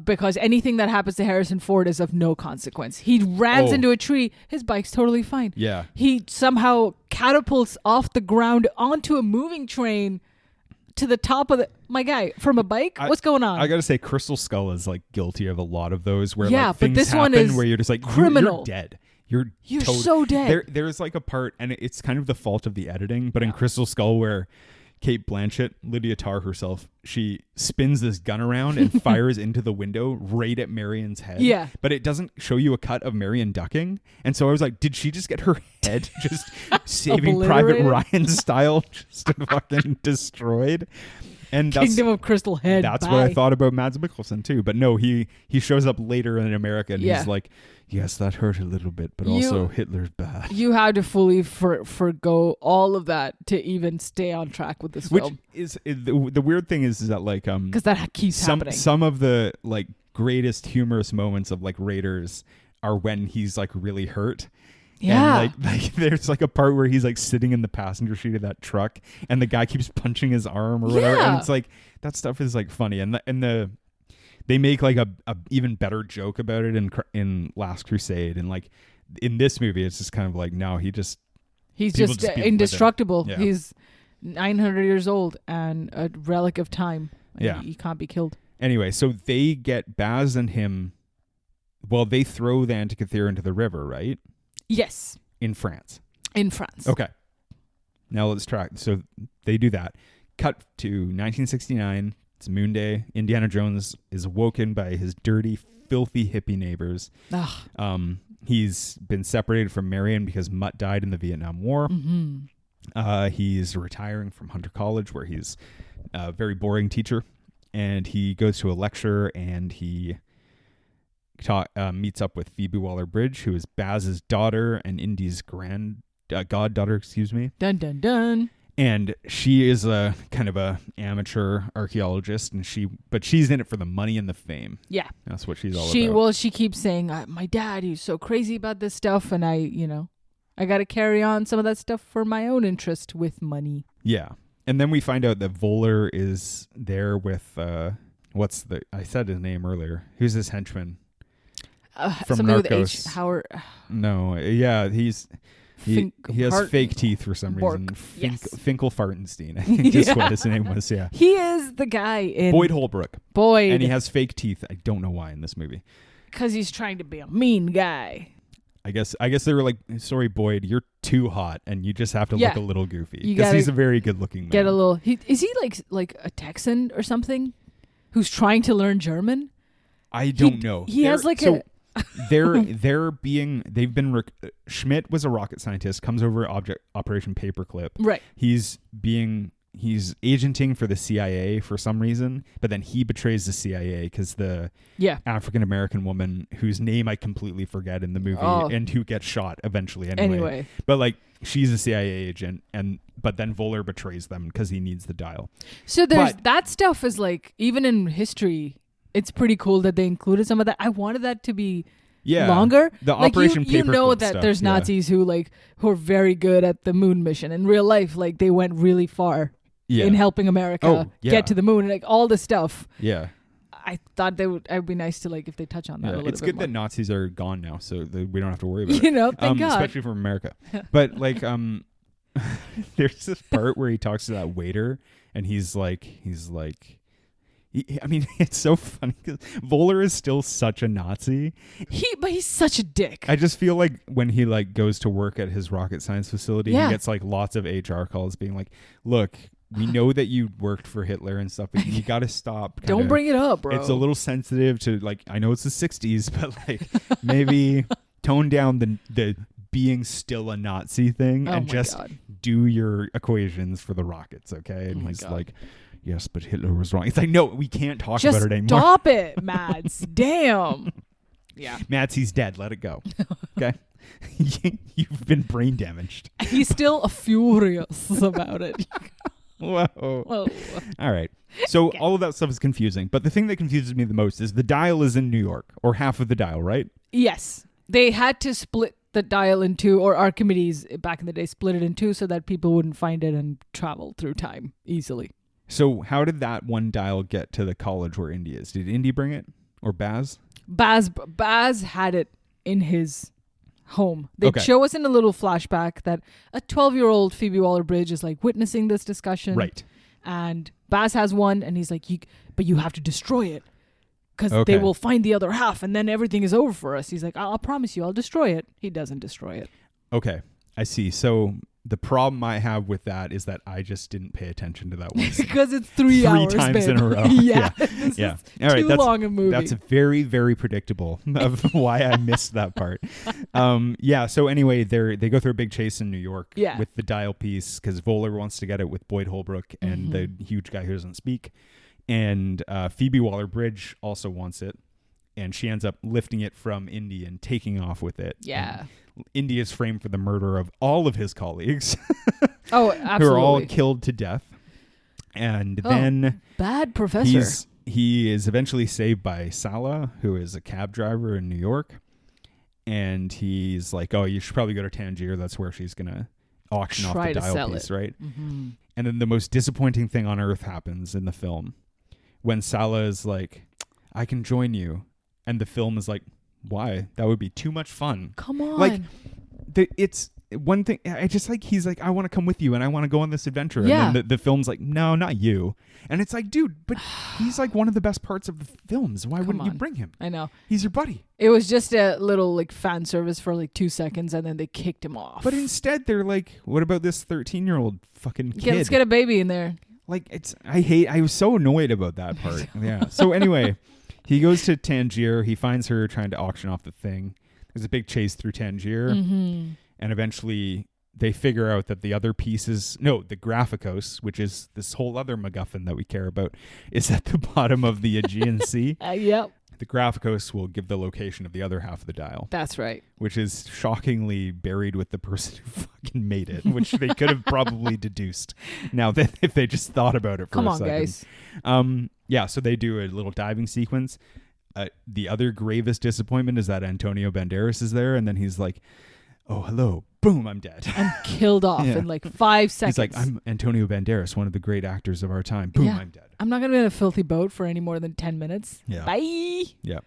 Because anything that happens to Harrison Ford is of no consequence. He rams into a tree, his bike's totally fine. Yeah. He somehow catapults off the ground onto a moving train to the top of my guy from a bike. What's going on? I gotta say, Crystal Skull is like guilty of a lot of those where like but things this happen one is where you're just like criminal. You're dead. You're so dead. There's like a part, and it's kind of the fault of the editing, but in Crystal Skull where Kate Blanchett, Lydia Tarr herself, she spins this gun around and fires into the window right at Marion's head. Yeah. But it doesn't show you a cut of Marion ducking. And so I was like, did she just get her head just Saving Private Ryan style just fucking destroyed? And Kingdom of Crystal Head. That's what I thought about Mads Mikkelsen too. But no, he shows up later in America and he's like, yes, that hurt a little bit, but also Hitler's bad. You had to fully forgo all of that to even stay on track with this film. Which is the weird thing is that like because that keeps happening. Some of the like greatest humorous moments of like Raiders are when he's like really hurt. Yeah. And like there's like a part where he's like sitting in the passenger seat of that truck and the guy keeps punching his arm or whatever. And it's like that stuff is like funny. And they make like a even better joke about it in Last Crusade. And like in this movie, it's just kind of like, no, he's just indestructible. Yeah. He's 900 years old and a relic of time. Yeah. He can't be killed. Anyway, so they get Baz and him. Well, they throw the Antikythera into the river, right? Yes. In France. Okay. Now let's track. So they do that. Cut to 1969. It's Moon Day. Indiana Jones is woken by his dirty, filthy hippie neighbors. Ugh. He's been separated from Marion because Mutt died in the Vietnam War. Mm-hmm. He's retiring from Hunter College, where he's a very boring teacher. And he goes to a lecture, and he meets up with Phoebe Waller-Bridge, who is Baz's daughter and Indy's goddaughter, excuse me. Dun, dun, dun. And she is a kind of a amateur archaeologist, but she's in it for the money and the fame. Yeah, that's what she's all about. Well, she keeps saying, "My dad, he's so crazy about this stuff, and I got to carry on some of that stuff for my own interest with money." Yeah, and then we find out that Voller is there with I said his name earlier. Who's this henchman from Narcos? With H. Howard. No, yeah, he has fake teeth for some reason. Finkelfartenstein, I think is what his name was. Yeah, he is the guy in Boyd Holbrook. Boyd, and he has fake teeth. I don't know why in this movie. Because he's trying to be a mean guy. I guess they were like, sorry, Boyd, you're too hot, and you just have to look a little goofy because he's a very good-looking man. Get a little. Is he like a Texan or something, who's trying to learn German? I don't know. He has like a. Schmidt was a rocket scientist, comes over Operation Paperclip. Right. He's agenting for the CIA for some reason, but then he betrays the CIA because the African American woman whose name I completely forget in the movie and who gets shot eventually anyway. But like she's a CIA agent, but then Voller betrays them because he needs the dial. So that stuff is like, even in history, it's pretty cool that they included some of that. I wanted that to be longer. The Operation Paperclip you know that stuff, there's Nazis who are very good at the moon mission. In real life, like they went really far in helping America get to the moon, and like all this stuff. Yeah. I thought it'd be nice to like if they touch on that a little bit. It's good more. that Nazis are gone now, so we don't have to worry about it. Thank God. Especially from America. But like there's this part where he talks to that waiter, and he's like it's so funny because Voller is still such a Nazi. But he's such a dick. I just feel like when he like goes to work at his rocket science facility, he gets like lots of HR calls being like, "Look, we know that you worked for Hitler and stuff, but you got to stop. Don't bring it up, bro. It's a little sensitive to like. I know it's the '60s, but like maybe tone down the being still a Nazi thing and just do your equations for the rockets, okay?" And he's like, "Yes, but Hitler was wrong." It's like, no, we can't talk about it anymore. Stop it, Mads. Damn. Yeah. Mads, he's dead. Let it go. Okay? You've been brain damaged. He's still furious about it. Whoa. All right. So all of that stuff is confusing. But the thing that confuses me the most is the dial is in New York, or half of the dial, right? Yes. They had to split the dial in two, or Archimedes back in the day split it in two so that people wouldn't find it and travel through time easily. So how did that one dial get to the college where Indy is? Did Indy bring it? Or Baz? Baz had it in his home. They show us in a little flashback that a 12-year-old Phoebe Waller-Bridge is like witnessing this discussion. Right. And Baz has one, and he's like, but you have to destroy it because they will find the other half, and then everything is over for us. He's like, I'll promise you, I'll destroy it. He doesn't destroy it. Okay, I see. So the problem I have with that is that I just didn't pay attention to that one because it's 3 hours times in a row. Yeah. All right, that's long a movie. That's very, very predictable of why I missed that part. So anyway, they go through a big chase in New York with the dial piece because Voller wants to get it with Boyd Holbrook and the huge guy who doesn't speak, and Phoebe Waller-Bridge also wants it, and she ends up lifting it from Indy and taking off with it. Yeah. Indy is framed for the murder of all of his colleagues. Oh, absolutely. Who are all killed to death. And then bad professor. He is eventually saved by Sala, who is a cab driver in New York. And he's like, "Oh, you should probably go to Tangier. That's where she's going to auction off the dial piece, right?" Mm-hmm. And then the most disappointing thing on earth happens in the film when Sala is like, "I can join you." And the film is like, "Why? That would be too much fun." Come on. Like, it's one thing. I just like, he's like, "I want to come with you and I want to go on this adventure." Yeah. And then the film's like, "No, not you." And it's like, dude, but he's like one of the best parts of the films. Why wouldn't you bring him? I know. He's your buddy. It was just a little like fan service for like 2 seconds and then they kicked him off. But instead they're like, "What about this 13-year-old fucking kid? Let's get a baby in there." like I was so annoyed about that part. Yeah. So anyway, he goes to Tangier. He finds her trying to auction off the thing. There's a big chase through Tangier, and eventually they figure out that the other pieces, the Graphicos, which is this whole other MacGuffin that we care about, is at the bottom of the Aegean Sea. Yep. The Graphicos will give the location of the other half of the dial. That's right. Which is shockingly buried with the person who fucking made it, which they could have probably deduced. Now, then, if they just thought about it for a second. Guys. So they do a little diving sequence. The other gravest disappointment is that Antonio Banderas is there, and then he's like, "Oh, hello." Boom, I'm dead. I'm killed off in like 5 seconds. He's like, "I'm Antonio Banderas, one of the great actors of our time." Boom, I'm dead. I'm not going to be in a filthy boat for any more than 10 minutes. Yeah. Bye. Yeah.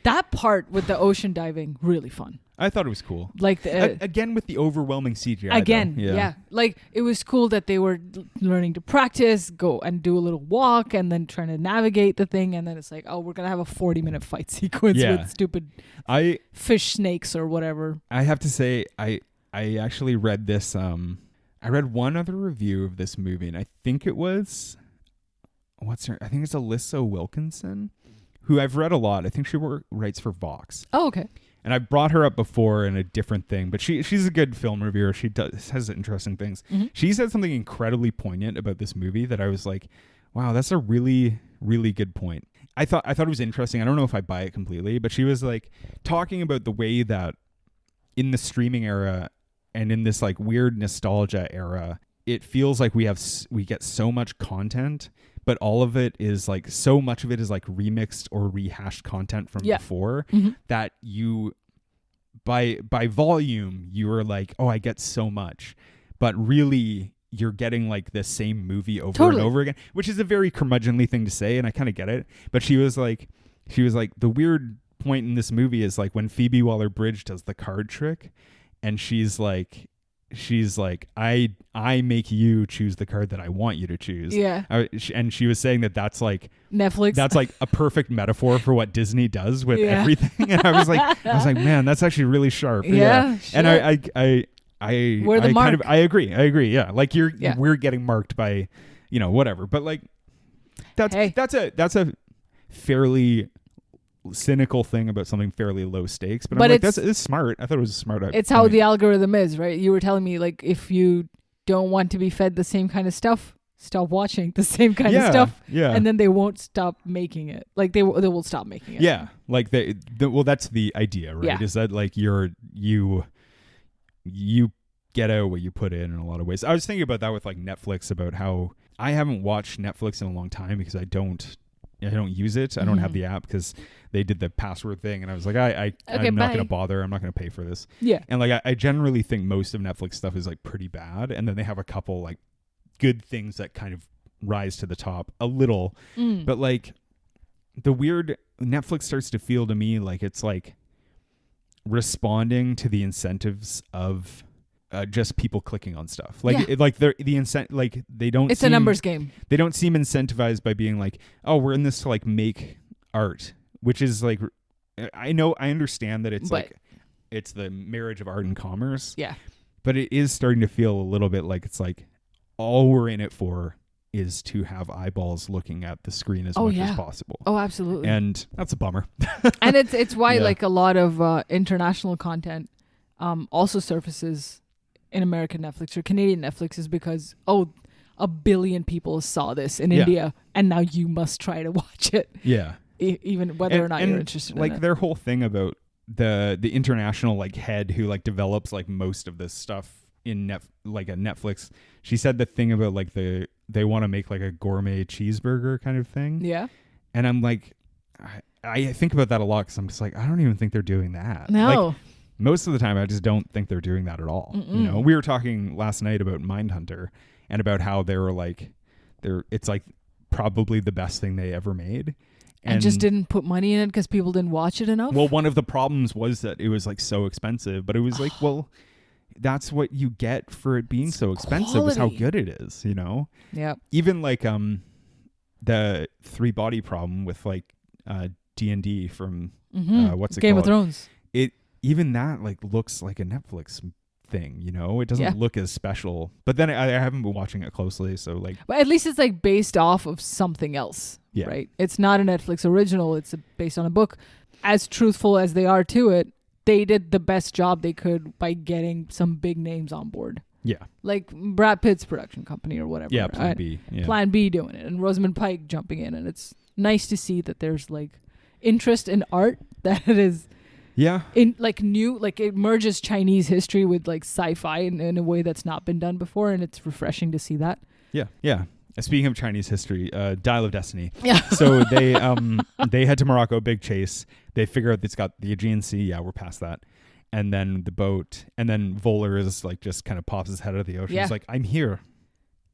That part with the ocean diving, really fun. I thought it was cool. Like again with the overwhelming CGI. Again, though. yeah. Like it was cool that they were learning to practice, go and do a little walk, and then trying to navigate the thing, and then it's like, oh, we're gonna have a 40-minute fight sequence with stupid fish snakes or whatever. I have to say, I actually read this. I read one other review of this movie, and I think it was I think it's Alyssa Wilkinson, who I've read a lot. I think she writes for Vox. Oh, okay. And I brought her up before in a different thing, but she's a good film reviewer. She has interesting things. Mm-hmm. She said something incredibly poignant about this movie that I was like, wow, that's a really, really good point. I thought it was interesting. I don't know if I buy it completely, but she was like talking about the way that in the streaming era and in this like weird nostalgia era, it feels like we get so much content, but all of it is like, so much of it is like remixed or rehashed content from before that you, by volume, you are like, oh, I get so much, but really you're getting like the same movie over and over again, which is a very curmudgeonly thing to say. And I kind of get it. But she was like, the weird point in this movie is like when Phoebe Waller-Bridge does the card trick and she's like, I make you choose the card that I want you to choose. Yeah. And she was saying that that's like Netflix. That's like a perfect metaphor for what Disney does with everything. And I was like, man, that's actually really sharp. Yeah. And I agree. Yeah. Like we're getting marked by, whatever. But like that's a fairly cynical thing about something fairly low stakes, but I'm like, it's smart. I thought it was a smart idea. It's how the algorithm is, right? You were telling me like if you don't want to be fed the same kind of stuff, stop watching the same kind of stuff, and then they won't stop making it. Like they will stop making it. Yeah, like well, that's the idea, right? Yeah. Is that like you get out what you put in a lot of ways. I was thinking about that with like Netflix, about how I haven't watched Netflix in a long time because I don't use it. I don't have the app because they did the password thing, and I was like, I'm not going to bother. I'm not going to pay for this. Yeah. And like I generally think most of Netflix stuff is like pretty bad, and then they have a couple like good things that kind of rise to the top a little. But like the weird Netflix starts to feel to me like it's like responding to the incentives of just people clicking on stuff. Like they don't. It's a numbers game. They don't seem incentivized by being like, oh, we're in this to like make art, which is like, I understand that it's like it's the marriage of art and commerce. Yeah. But it is starting to feel a little bit like it's like all we're in it for is to have eyeballs looking at the screen as much as possible. Oh, absolutely. And that's a bummer. And it's why like a lot of international content also surfaces in American Netflix or Canadian Netflix is because, a billion people saw this in India and now you must try to watch it. Yeah. Even whether or not you're interested in it. Like their whole thing about the international like head who like develops like most of this stuff in like a Netflix, she said the thing about like they want to make like a gourmet cheeseburger kind of thing. Yeah. And I'm like, I think about that a lot because I'm just like, I don't even think they're doing that. No. Like, most of the time, I just don't think they're doing that at all. We were talking last night about Mindhunter and about how they were like, it's like probably the best thing they ever made. And just didn't put money in it because people didn't watch it enough? Well, one of the problems was that it was like so expensive, but it was like, well, that's what you get for it being so expensive is how good it is, Yeah. Even like the 3-body problem with like D&D from what's it Game called? of Thrones. Even that like looks like a Netflix thing, you know? It doesn't look as special. But then I haven't been watching it closely, so like... But at least it's like based off of something else, right? It's not a Netflix original. It's based on a book. As truthful as they are to it, they did the best job they could by getting some big names on board. Yeah. Like Brad Pitt's production company or whatever. Yeah, Plan B. Yeah. Plan B doing it, and Rosamund Pike jumping in. And it's nice to see that there's like interest in art that it is... Yeah. In like new, like it merges Chinese history with like sci-fi in a way that's not been done before, and it's refreshing to see that. Yeah, yeah. Speaking of Chinese history, Dial of Destiny. Yeah. So they head to Morocco, big chase. They figure out it's got the Aegean Sea. Yeah, we're past that. And then the boat, and then Voller is like just kind of pops his head out of the ocean. He's like, I'm here.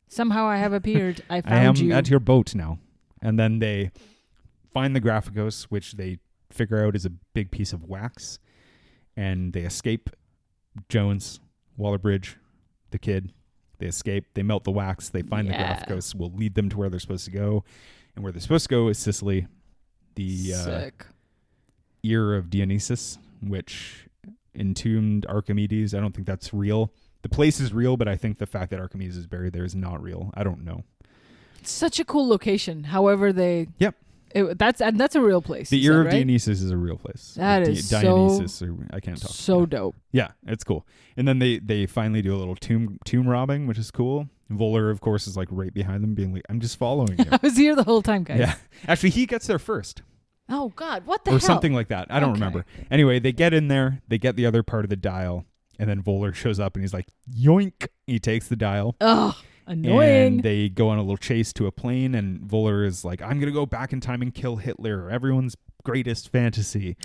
Somehow I have appeared. I found you. I am at your boat now. And then they find the Graphicos, which they figure out is a big piece of wax, and they escape. Jones, Waller-Bridge, the kid, they escape. They melt the wax. They find the Graphicos. Will lead them to where they're supposed to go, and where they're supposed to go is Sicily, the ear of Dionysus, which entombed Archimedes. I don't think that's real. The place is real, but I think the fact that Archimedes is buried there is not real. I don't know. Such a cool location. However, they that's a real place. The ear of Dionysus is a real place. That is Dionysus, or I can't talk. So dope. Yeah, it's cool. And then they finally do a little tomb robbing, which is cool. Voller, of course, is like right behind them, being like, "I'm just following you." I was here the whole time, guys. Yeah, actually, he gets there first. Oh God, what the hell? Or something like that. I don't remember. Anyway, they get in there. They get the other part of the dial, and then Voller shows up, and he's like, "Yoink!" He takes the dial. Ugh. Annoying. And they go on a little chase to a plane, and Voller is like, I'm going to go back in time and kill Hitler, everyone's greatest fantasy,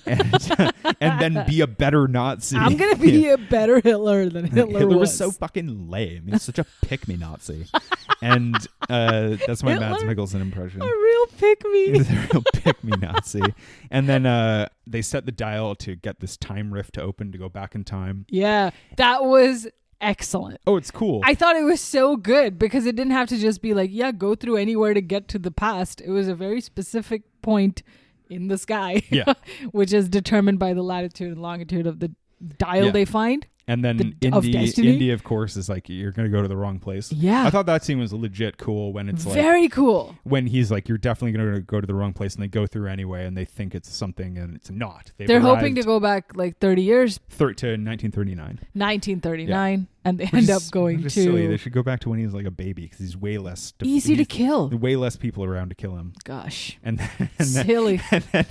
and then be a better Nazi. I'm going to be a better Hitler than Hitler was so fucking lame. He's such a pick-me-Nazi. And that's my Mads Mikkelsen impression. A real pick-me. He's a real pick-me-Nazi. And then they set the dial to get this time rift to open to go back in time. Yeah, that was... excellent. Oh, it's cool. I thought it was so good because it didn't have to just be like, go through anywhere to get to the past. It was a very specific point in the sky, which is determined by the latitude and longitude of the dial they find. And then Indy, of course, is like, you're going to go to the wrong place. Yeah. I thought that scene was legit cool when it's like... very cool. When he's like, you're definitely going to go to the wrong place, and they go through anyway, and they think it's something, and it's not. They're hoping to go back like 30 years. To 1939. 1939. And they end up going to... silly. They should go back to when he was like a baby, because he's way less... easy to kill. Way less people around to kill him. Gosh. And silly. And then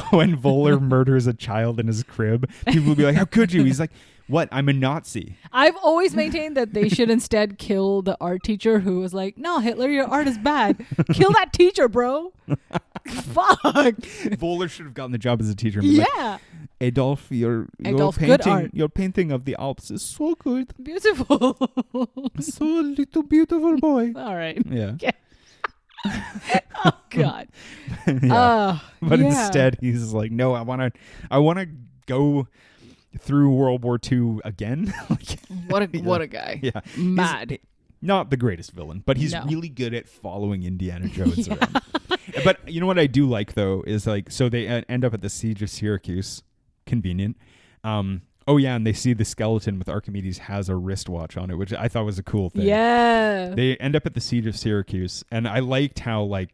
when Voller murders a child in his crib, people will be like, how could you? He's like... What? I'm a Nazi. I've always maintained that they should instead kill the art teacher who was like, no, Hitler, your art is bad. Kill that teacher, bro. Fuck. Voller should have gotten the job as a teacher. And like, Adolf, your painting of the Alps is so good. Beautiful. So little beautiful boy. All right. Yeah. Oh God. But instead he's like, no, I wanna go through World War II again. What a guy. Yeah. Mad. He's not the greatest villain, but he's really good at following Indiana Jones around. But you know what I do like, though, is like, so they end up at the Siege of Syracuse. Convenient. And they see the skeleton with Archimedes has a wristwatch on it, which I thought was a cool thing. Yeah. They end up at the Siege of Syracuse, and I liked how, like,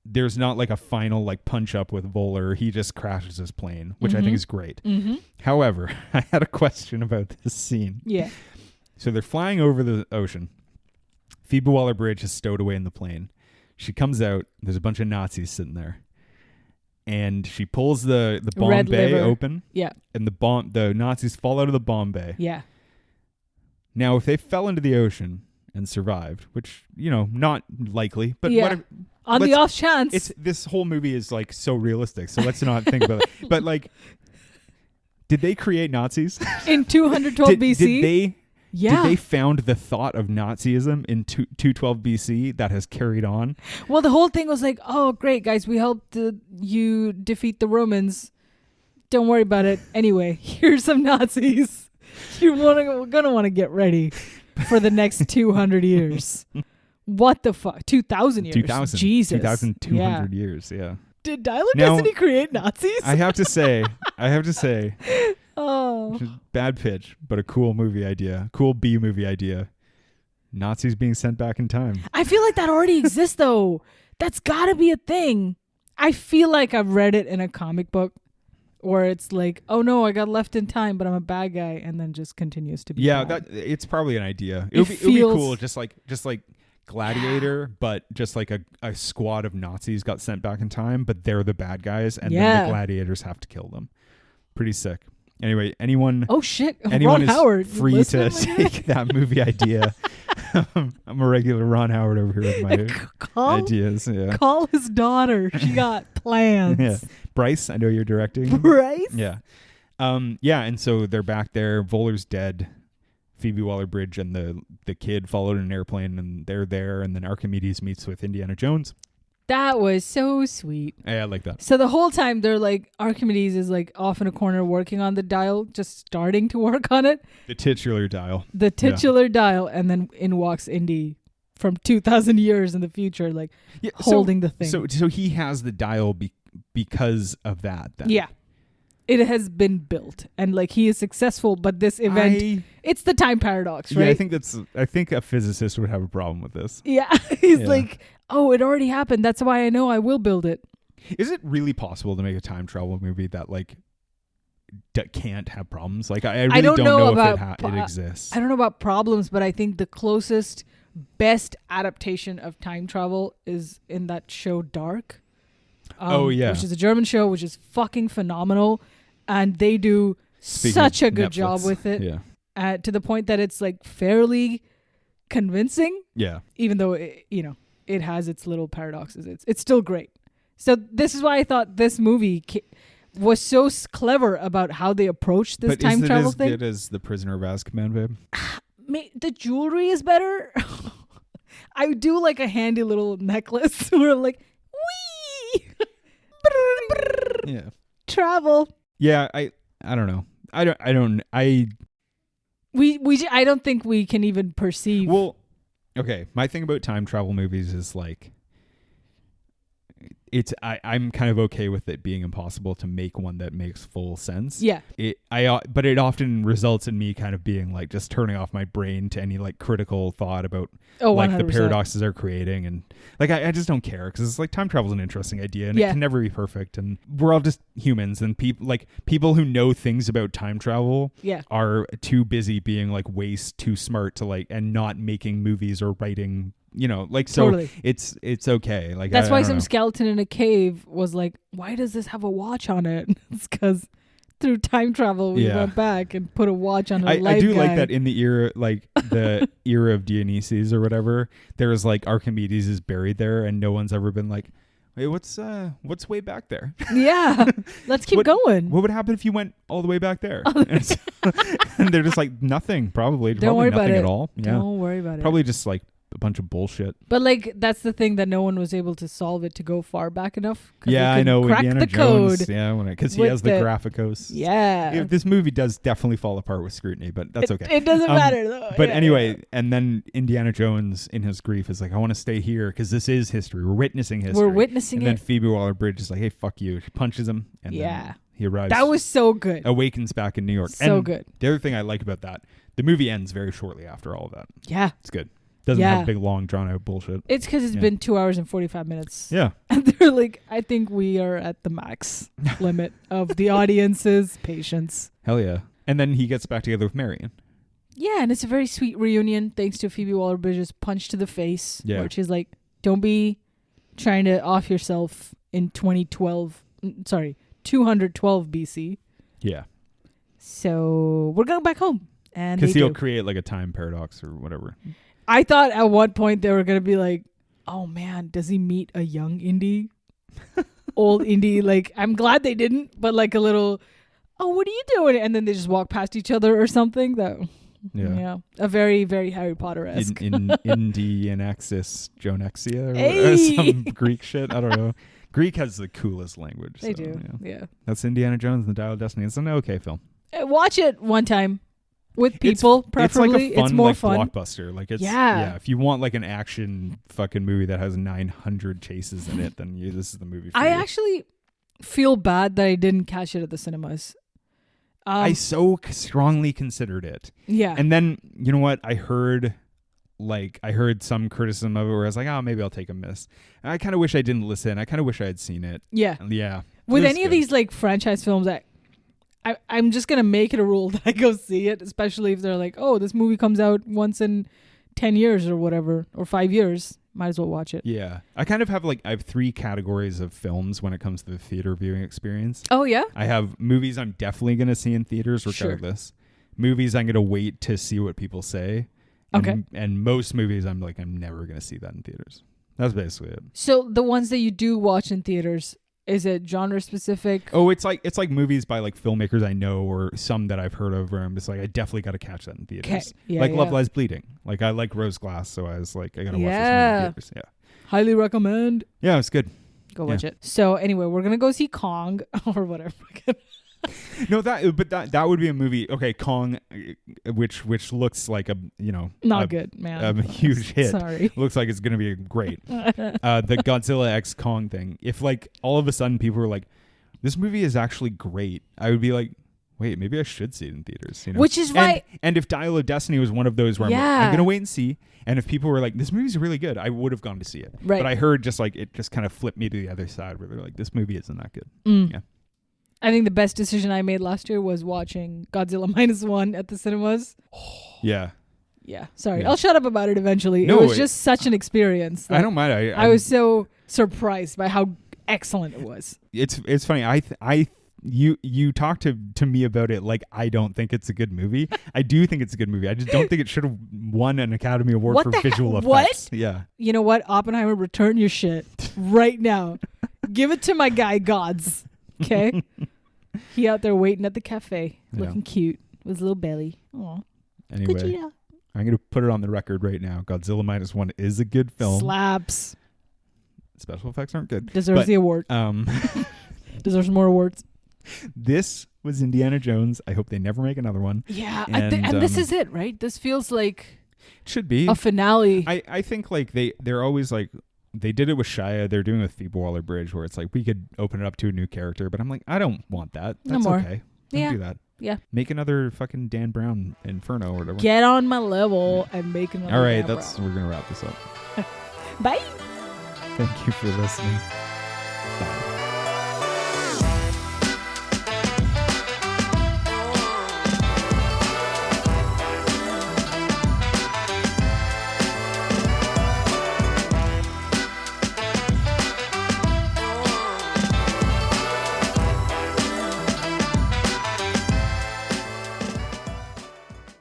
there's not like a final like punch up with Voller. He just crashes his plane, which I think is great. Mm-hmm. However, I had a question about this scene. Yeah. So they're flying over the ocean. Phoebe Waller-Bridge is stowed away in the plane. She comes out. There's a bunch of Nazis sitting there. And she pulls the bomb bay open. Yeah. And the Nazis fall out of the bomb bay. Yeah. Now, if they fell into the ocean and survived, which, not likely, but on the off chance. This whole movie is like so realistic, so let's not think about it. But like, did they create Nazis? In 212 BC? Did they found the thought of Nazism in 212 BC that has carried on? Well, the whole thing was like, oh, great, guys, we helped you defeat the Romans. Don't worry about it. Anyway, here's some Nazis. You're going to want to get ready for the next 200 years. What the fuck? 2,000 years. 2,000. Jesus. 2,200 years, yeah. Did Dial of Destiny create Nazis? I have to say, Oh. Bad pitch, but a cool movie idea. Cool B movie idea. Nazis being sent back in time. I feel like that already exists, though. That's got to be a thing. I feel like I've read it in a comic book where it's like, oh no, I got left in time, but I'm a bad guy, and then just continues to be bad. That it's probably an idea. It would be cool, just like Gladiator, but just like a squad of Nazis got sent back in time, but they're the bad guys, and then the gladiators have to kill them. Pretty sick. Anyway, anyone Ron Howard, free to take that movie idea. I'm a regular Ron Howard over here with my ideas. Yeah. Call his daughter. She got plans. Yeah. Bryce, I know you're directing. Bryce? Yeah. And so they're back there. Voeller's dead. Phoebe Waller-Bridge and the kid followed an airplane, and they're there, and then Archimedes meets with Indiana Jones. That was so sweet. Yeah, I like that. So the whole time they're like, Archimedes is like off in a corner working on the dial, just starting to work on it. The titular dial. Dial, and then in walks Indy from 2,000 years in the future, like holding the thing. So he has the dial because of that. Then. Yeah. It has been built, and like he is successful, but this event, it's the time paradox, right? Yeah, I think a physicist would have a problem with this. Yeah. He's like, oh, it already happened. That's why I know I will build it. Is it really possible to make a time travel movie that like can't have problems? Like I really don't know if it exists. I don't know about problems, but I think the closest, best adaptation of time travel is in that show Dark. Which is a German show, which is fucking phenomenal. And they do such a good job with it. Yeah. To the point that it's like fairly convincing. Yeah. Even though, it has its little paradoxes. It's still great. So this is why I thought this movie was so clever about how they approached this time travel thing. But is it as good as The Prisoner of Azkaban, babe? The jewelry is better. I do like a handy little necklace where I'm like, wee! Yeah. Travel. Yeah, I don't know. I don't think we can even perceive. Well, okay. My thing about time travel movies is like I'm kind of okay with it being impossible to make one that makes full sense. Yeah. But it often results in me kind of being like just turning off my brain to any like critical thought about like 100%. The paradoxes they're creating, and like I just don't care, because it's like time travel is an interesting idea, and it can never be perfect, and we're all just humans, and people who know things about time travel are too busy being like too smart to like and not making movies or writing. Totally. It's okay. Like that's why some skeleton in a cave was like, why does this have a watch on it? It's because through time travel we went back and put a watch on a life I do guy. like that in the era, like the era of Dionysus or whatever. There's like Archimedes is buried there, and no one's ever been like, wait, what's way back there? Yeah, let's keep going. What would happen if you went all the way back there? And they're just like nothing. Probably worry nothing about it at all. Yeah. Don't worry about it. Probably just like a bunch of bullshit. But like that's the thing, that no one was able to solve it to go far back enough. Yeah, I know. Crack Indiana the Jones. code. Yeah, because he has the Graphicos. Yeah. This movie does definitely fall apart with scrutiny, but that's okay. It doesn't matter though. But anyway, and then Indiana Jones in his grief is like, I want to stay here because this is history. We're witnessing history. And then Phoebe Waller-Bridge is like, hey, fuck you. She punches him. And then he arrives. That was so good. Awakens back in New York. So good. The other thing I like about that, the movie ends very shortly after all of that. Yeah. It's good. Doesn't have big, long, drawn-out bullshit. It's because it's been 2 hours and 45 minutes. Yeah. And they're like, I think we are at the max limit of the audience's patience. Hell yeah. And then he gets back together with Marion. Yeah, and it's a very sweet reunion thanks to Phoebe Waller-Bridge's punch to the face. Yeah. Where she's like, don't be trying to off yourself in 212 BC. Yeah. So we're going back home. Because he'll create like a time paradox or whatever. I thought at one point they were going to be like, oh man, does he meet a young Indy? Old Indy? Like, I'm glad they didn't, but like a little, oh, what are you doing? And then they just walk past each other or something. Yeah. A very, very Harry Potter-esque. In Indy and Axis, Jonexia or some Greek shit. I don't know. Greek has the coolest language. They do. Yeah. That's Indiana Jones and the Dial of Destiny. It's an okay film. Watch it one time. With people, preferably. It's like a fun, it's more fun. Blockbuster. Like it's if you want like an action fucking movie that has 900 chases in it, then this is the movie for you. I actually feel bad that I didn't catch it at the cinemas. I so strongly considered it. Yeah. And then, you know what? I heard some criticism of it where I was like, oh, maybe I'll take a miss. And I kind of wish I didn't listen. I kind of wish I had seen it. Yeah. Yeah. With any of these like franchise films, I'm just going to make it a rule that I go see it, especially if they're like, oh, this movie comes out once in 10 years or whatever, or 5 years. Might as well watch it. Yeah. I kind of have I have 3 categories of films when it comes to the theater viewing experience. Oh, yeah? I have movies I'm definitely going to see in theaters regardless. Sure. Movies I'm going to wait to see what people say. Okay. And most movies I'm never going to see that in theaters. That's basically it. So the ones that you do watch in theaters, is it genre specific? Oh, it's like movies by like filmmakers I know or some that I've heard of where I'm just like, I definitely got to catch that in theaters. Yeah, Love Lies Bleeding. Like I like Rose Glass, so I was like, I got to watch this movie in theaters. Yeah. Highly recommend. Yeah, it's good. Go watch it. So anyway, we're going to go see Kong or whatever. No, that would be a movie. Okay, Kong, which looks like not good, man. A huge hit. Sorry, looks like it's gonna be great. The Godzilla X Kong thing. If like all of a sudden people were like, this movie is actually great, I would be like, wait, maybe I should see it in theaters. You know? Which is right. And if Dial of Destiny was one of those where I'm gonna wait and see. And if people were like, this movie's really good, I would have gone to see it. Right. But I heard it just kind of flipped me to the other side where they're like, this movie isn't that good. Yeah. I think the best decision I made last year was watching Godzilla -1 at the cinemas. Yeah. Yeah. Sorry. Yeah. I'll shut up about it eventually. No, it was just such an experience. I don't mind. I was so surprised by how excellent it was. It's funny. You talked to me about it like I don't think it's a good movie. I do think it's a good movie. I just don't think it should have won an Academy Award for visual effects. What? Yeah. You know what? Oppenheimer, return your shit right now. Give it to my guy Gods. Okay? He out there waiting at the cafe, looking cute with his little belly. Aw. Anyway, Gogeta. I'm going to put it on the record right now. Godzilla -1 is a good film. Slaps. Special effects aren't good. Deserves the award. Deserves more awards. This was Indiana Jones. I hope they never make another one. Yeah. And this is it, right? This feels like it should be a finale. I think like they're always like, they did it with Shia. They're doing it with Phoebe Waller-Bridge, where it's like we could open it up to a new character, but I'm like, I don't want that. That's no more. okay. Don't do that. Yeah. Make another fucking Dan Brown Inferno or whatever. Get on my level and make another. All right, Dan we're gonna wrap this up. Bye. Thank you for listening.